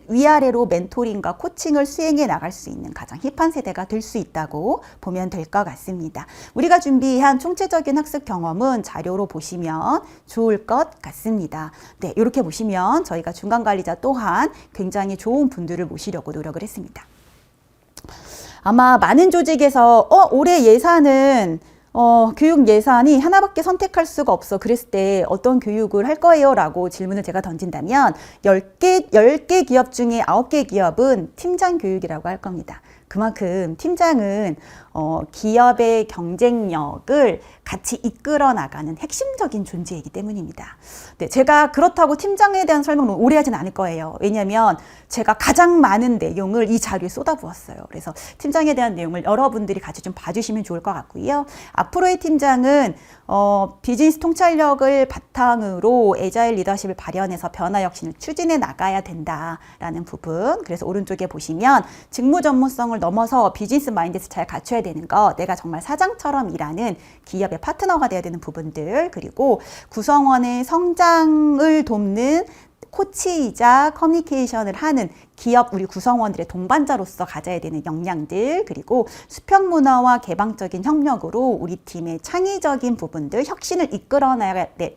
A: 위아래로 멘토링과 코칭을 수행해 나갈 수 있는 가장 힙한 세대가 될 수 있다고 보면 될 것 같습니다. 우리가 준비한 총체적인 학습 경험은 자료로 보시면 좋을 것 같습니다. 네, 이렇게 보시면 저희가 중간관리자 또한 굉장히 좋은 분들을 모시려고 노력을 했습니다. 아마 많은 조직에서 올해 예산은 교육 예산이 하나밖에 선택할 수가 없어. 그랬을 때 어떤 교육을 할 거예요? 라고 질문을 제가 던진다면 10개 기업 중에 9개 기업은 팀장 교육이라고 할 겁니다. 그만큼 팀장은 기업의 경쟁력을 같이 이끌어 나가는 핵심적인 존재이기 때문입니다. 네, 제가 그렇다고 팀장에 대한 설명을 오래 하진 않을 거예요. 왜냐하면 제가 가장 많은 내용을 이 자료에 쏟아부었어요. 그래서 팀장에 대한 내용을 여러분들이 같이 좀 봐주시면 좋을 것 같고요. 앞으로의 팀장은 비즈니스 통찰력을 바탕으로 애자일 리더십을 발현해서 변화 혁신을 추진해 나가야 된다라는 부분. 그래서 오른쪽에 보시면 직무 전문성을 넘어서 비즈니스 마인드셋을 잘 갖춰야 되는 거, 내가 정말 사장처럼 일하는 기업의 파트너가 돼야 되는 부분들, 그리고 구성원의 성장을 돕는 코치이자 커뮤니케이션을 하는 기업 우리 구성원들의 동반자로서 가져야 되는 역량들, 그리고 수평 문화와 개방적인 협력으로 우리 팀의 창의적인 부분들, 혁신을 이끌어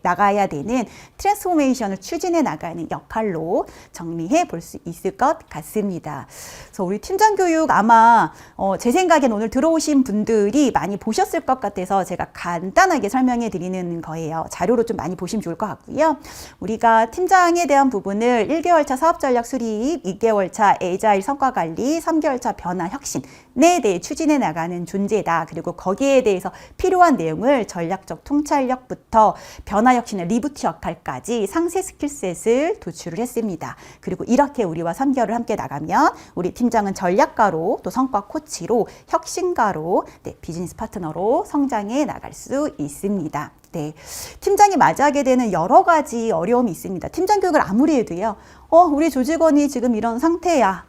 A: 나가야 되는 트랜스포메이션을 추진해 나가는 역할로 정리해 볼 수 있을 것 같습니다. 그래서 우리 팀장 교육 아마 제 생각엔 오늘 들어오신 분들이 많이 보셨을 것 같아서 제가 간단하게 설명해 드리는 거예요. 자료로 좀 많이 보시면 좋을 것 같고요. 우리가 팀장에 대한 부분을 1개월차 사업전략 수립, 2개월차 에이자일 성과관리, 3개월차 변화 혁신에 대해 추진해 나가는 존재다. 그리고 거기에 대해서 필요한 내용을 전략적 통찰력부터 변화 혁신의 리부트 역할까지 상세 스킬셋을 도출을 했습니다. 그리고 이렇게 우리와 3개월을 함께 나가면 우리 팀장은 전략가로, 또 성과 코치로, 혁신가로, 비즈니스 파트너로 성장해 나갈 수 있습니다. 네, 팀장이 맞이하게 되는 여러 가지 어려움이 있습니다. 팀장 교육을 아무리 해도요, 우리 조직원이 지금 이런 상태야.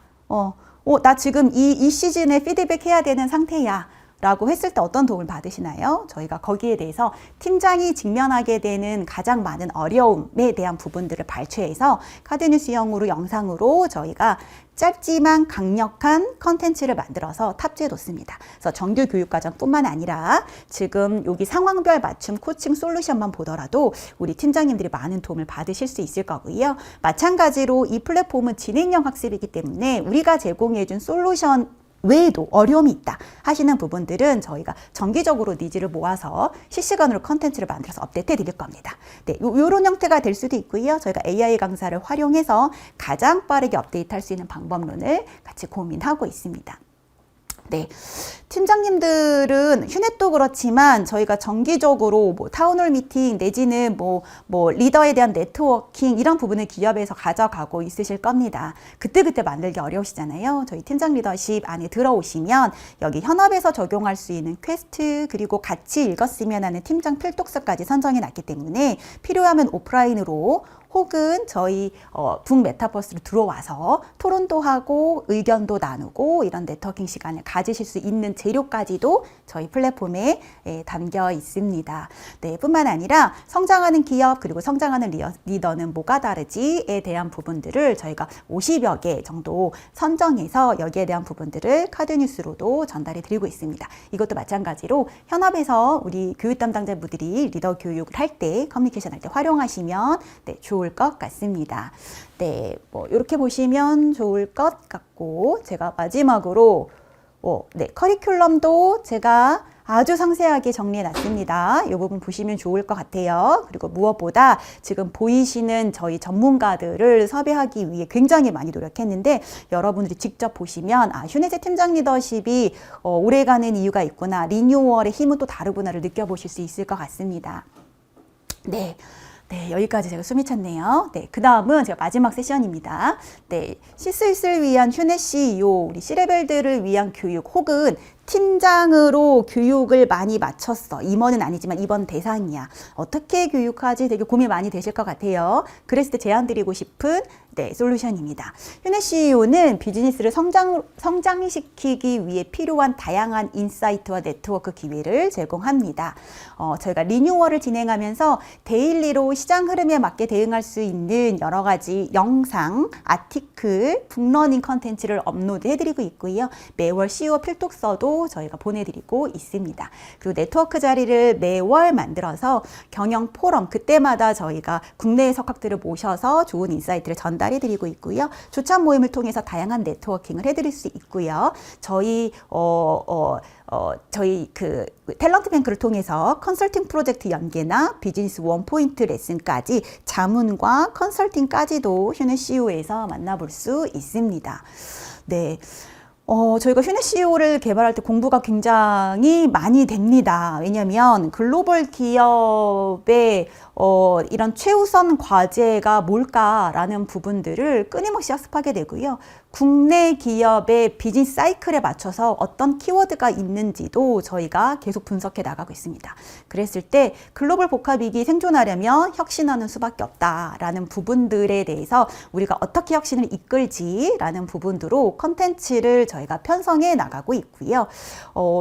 A: 나 지금 이 시즌에 피드백 해야 되는 상태야. 라고 했을 때 어떤 도움을 받으시나요? 저희가 거기에 대해서 팀장이 직면하게 되는 가장 많은 어려움에 대한 부분들을 발췌해서 카드뉴스형으로 영상으로 저희가 짧지만 강력한 컨텐츠를 만들어서 탑재해 놓습니다. 그래서 정규 교육과정뿐만 아니라 지금 여기 상황별 맞춤 코칭 솔루션만 보더라도 우리 팀장님들이 많은 도움을 받으실 수 있을 거고요. 마찬가지로 이 플랫폼은 진행형 학습이기 때문에 우리가 제공해준 솔루션 외에도 어려움이 있다 하시는 부분들은 저희가 정기적으로 니즈를 모아서 실시간으로 컨텐츠를 만들어서 업데이트 해 드릴 겁니다. 네, 이런 형태가 될 수도 있고요. 저희가 AI 강사를 활용해서 가장 빠르게 업데이트 할 수 있는 방법론을 같이 고민하고 있습니다. 네, 팀장님들은 휴넷도 그렇지만 저희가 정기적으로 타운홀 미팅 내지는 리더에 대한 네트워킹 이런 부분을 기업에서 가져가고 있으실 겁니다. 그때그때 만들기 어려우시잖아요. 저희 팀장 리더십 안에 들어오시면 여기 현업에서 적용할 수 있는 퀘스트, 그리고 같이 읽었으면 하는 팀장 필독서까지 선정해 놨기 때문에 필요하면 오프라인으로 혹은 저희 북메타버스로 들어와서 토론도 하고 의견도 나누고 이런 네트워킹 시간을 가지실 수 있는 재료까지도 저희 플랫폼에 담겨 있습니다. 네, 뿐만 아니라 성장하는 기업 그리고 성장하는 리더는 뭐가 다르지에 대한 부분들을 저희가 50여 개 정도 선정해서 여기에 대한 부분들을 카드뉴스로도 전달해 드리고 있습니다. 이것도 마찬가지로 현업에서 우리 교육 담당자분들이 리더 교육을 할 때, 커뮤니케이션 할 때 활용하시면 좋을 것 같습니다. 네, 이렇게 보시면 좋을 것 같고, 제가 마지막으로 커리큘럼도 제가 아주 상세하게 정리해 놨습니다. 이 부분 보시면 좋을 것 같아요. 그리고 무엇보다 지금 보이시는 저희 전문가들을 섭외하기 위해 굉장히 많이 노력했는데 여러분들이 직접 보시면 휴넷의 팀장 리더십이 오래가는 이유가 있구나, 리뉴얼의 힘은 또 다르구나를 느껴보실 수 있을 것 같습니다. 네, 여기까지 제가 숨이 찼네요. 네, 그 다음은 제가 마지막 세션입니다. 네, C-스윗을 위한 휴넷 CEO, 우리 C레벨들을 위한 교육, 혹은 팀장으로 교육을 많이 마쳤어. 임원은 아니지만 이번 대상이야. 어떻게 교육하지? 되게 고민 많이 되실 것 같아요. 그랬을 때 제안드리고 싶은 솔루션입니다. 휴넷 CEO는 비즈니스를 성장시키기 위해 필요한 다양한 인사이트와 네트워크 기회를 제공합니다. 저희가 리뉴얼을 진행하면서 데일리로 시장 흐름에 맞게 대응할 수 있는 여러 가지 영상, 아티클, 북러닝 컨텐츠를 업로드 해드리고 있고요. 매월 CEO 필독서도 저희가 보내드리고 있습니다. 그리고 네트워크 자리를 매월 만들어서 경영 포럼, 그때마다 저희가 국내의 석학들을 모셔서 좋은 인사이트를 전달해드리고 있고요. 조찬 모임을 통해서 다양한 네트워킹을 해드릴 수 있고요. 저희 그 탤런트 뱅크를 통해서 컨설팅 프로젝트 연계나 비즈니스 원포인트 레슨까지 자문과 컨설팅까지도 휴넷 CEO에서 만나볼 수 있습니다. 네. 저희가 휴넷 CEO를 개발할 때 공부가 굉장히 많이 됩니다. 왜냐하면 글로벌 기업의 이런 최우선 과제가 뭘까라는 부분들을 끊임없이 학습하게 되고요. 국내 기업의 비즈니스 사이클에 맞춰서 어떤 키워드가 있는지도 저희가 계속 분석해 나가고 있습니다. 그랬을 때 글로벌 복합위기 생존하려면 혁신하는 수밖에 없다라는 부분들에 대해서 우리가 어떻게 혁신을 이끌지라는 부분으로 컨텐츠를 저희가 편성해 나가고 있고요.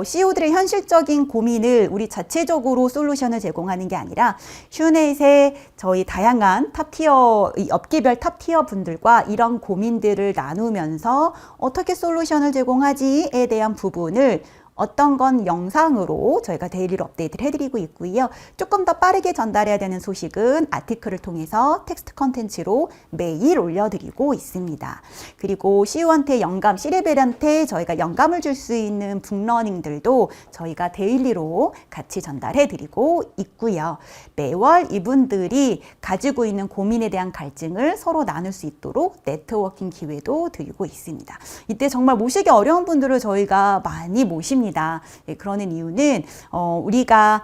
A: CEO들의 현실적인 고민을 우리 자체적으로 솔루션을 제공하는 게 아니라 휴넷 휴넷의 저희 다양한 탑티어, 이 업계별 탑티어 분들과 이런 고민들을 나누면서 어떻게 솔루션을 제공하지에 대한 부분을 어떤 건 영상으로 저희가 데일리로 업데이트를 해드리고 있고요. 조금 더 빠르게 전달해야 되는 소식은 아티클을 통해서 텍스트 컨텐츠로 매일 올려드리고 있습니다. 그리고 CEO한테 영감, C레벨한테 저희가 영감을 줄 수 있는 북러닝들도 저희가 데일리로 같이 전달해드리고 있고요. 매월 이분들이 가지고 있는 고민에 대한 갈증을 서로 나눌 수 있도록 네트워킹 기회도 드리고 있습니다. 이때 정말 모시기 어려운 분들을 저희가 많이 모십니다. 예, 그러는 이유는 우리가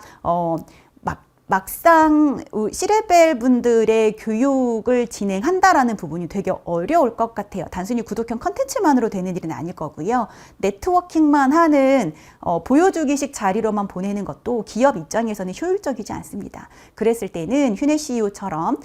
A: 막상 C레벨 분들의 교육을 진행한다라는 부분이 되게 어려울 것 같아요. 단순히 구독형 컨텐츠만으로 되는 일은 아닐 거고요. 네트워킹만 하는 보여주기식 자리로만 보내는 것도 기업 입장에서는 효율적이지 않습니다. 그랬을 때는 휴넷 CEO처럼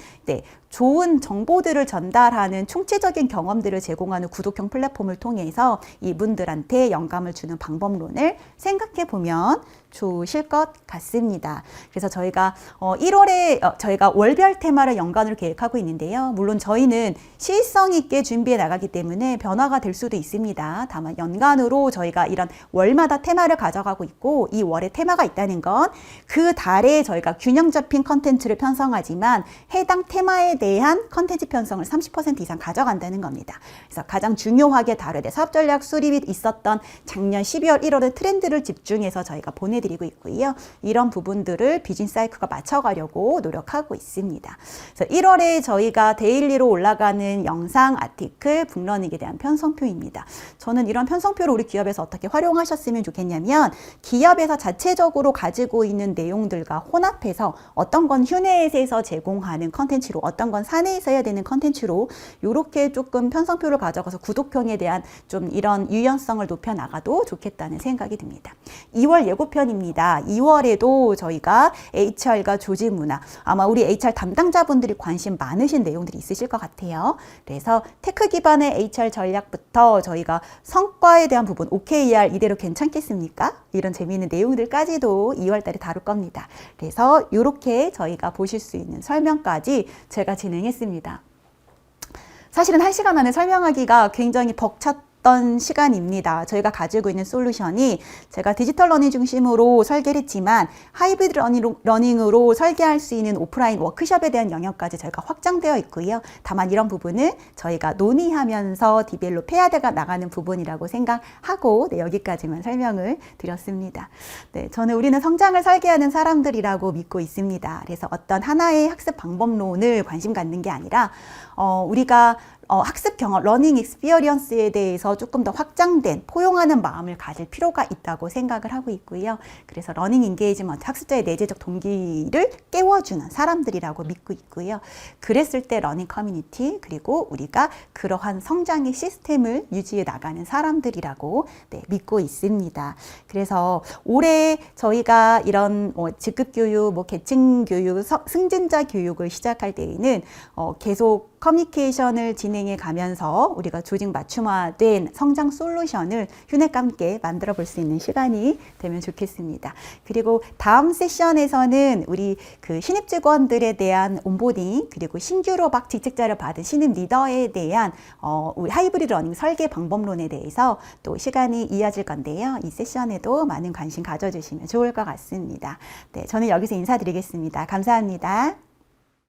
A: 좋은 정보들을 전달하는 총체적인 경험들을 제공하는 구독형 플랫폼을 통해서 이분들한테 영감을 주는 방법론을 생각해 보면 좋으실 것 같습니다. 그래서 저희가 1월에 저희가 월별 테마를 연간으로 계획하고 있는데요. 물론 저희는 시의성 있게 준비해 나가기 때문에 변화가 될 수도 있습니다. 다만 연간으로 저희가 이런 월마다 테마를 가져가고 있고 이 월에 테마가 있다는 건 그 달에 저희가 균형 잡힌 컨텐츠를 편성하지만 해당 테마에 대한 컨텐츠 편성을 30% 이상 가져간다는 겁니다. 그래서 가장 중요하게 다뤄야 될 사업 전략 수립이 있었던 작년 12월, 1월의 트렌드를 집중해서 저희가 보내드리고 있고요. 이런 부분들을 비즈니스 사이클과 맞춰가려고 노력하고 있습니다. 그래서 1월에 저희가 데일리로 올라가는 영상, 아티클, 북러닝에 대한 편성표입니다. 저는 이런 편성표를 우리 기업에서 어떻게 활용하셨으면 좋겠냐면 기업에서 자체적으로 가지고 있는 내용들과 혼합해서 어떤 건 휴넷에서 제공하는 컨텐츠로 어떤 건 사내에서 해야 되는 컨텐츠로 이렇게 조금 편성표를 가져가서 구독형에 대한 좀 이런 유연성을 높여 나가도 좋겠다는 생각이 듭니다. 2월 예고편입니다. 2월에도 저희가 HR과 조직 문화, 아마 우리 HR 담당자분들이 관심 많으신 내용들이 있으실 것 같아요. 그래서 테크 기반의 HR 전략부터 저희가 성과에 대한 부분, OKR 이대로 괜찮겠습니까? 이런 재미있는 내용들까지도 2월 달에 다룰 겁니다. 그래서 이렇게 저희가 보실 수 있는 설명까지 제가 진행했습니다. 사실은 1시간 안에 설명하기가 굉장히 벅찼던 시간입니다. 저희가 가지고 있는 솔루션이 제가 디지털 러닝 중심으로 설계를 했지만 하이브리드 러닝으로 설계할 수 있는 오프라인 워크숍에 대한 영역까지 저희가 확장되어 있고요. 다만 이런 부분은 저희가 논의하면서 디벨롭 해야 나가는 부분이라고 생각하고 여기까지만 설명을 드렸습니다. 저는 우리는 성장을 설계하는 사람들이라고 믿고 있습니다. 그래서 어떤 하나의 학습 방법론을 관심 갖는 게 아니라 우리가 학습 경험, 러닝 익스피리언스에 대해서 조금 더 확장된 포용하는 마음을 가질 필요가 있다고 생각을 하고 있고요. 그래서 러닝 인게이지먼트, 학습자의 내재적 동기를 깨워주는 사람들이라고 믿고 있고요. 그랬을 때 러닝 커뮤니티, 그리고 우리가 그러한 성장의 시스템을 유지해 나가는 사람들이라고 믿고 있습니다. 그래서 올해 저희가 이런 직급 교육, 계층 교육, 승진자 교육을 시작할 때에는 계속 커뮤니케이션을 진행해 가면서 우리가 조직 맞춤화된 성장 솔루션을 휴넷과 함께 만들어 볼 수 있는 시간이 되면 좋겠습니다. 그리고 다음 세션에서는 우리 그 신입 직원들에 대한 온보딩, 그리고 신규로 막 직책자를 받은 신입 리더에 대한 우리 하이브리드 러닝 설계 방법론에 대해서 또 시간이 이어질 건데요. 이 세션에도 많은 관심 가져주시면 좋을 것 같습니다. 저는 여기서 인사드리겠습니다. 감사합니다.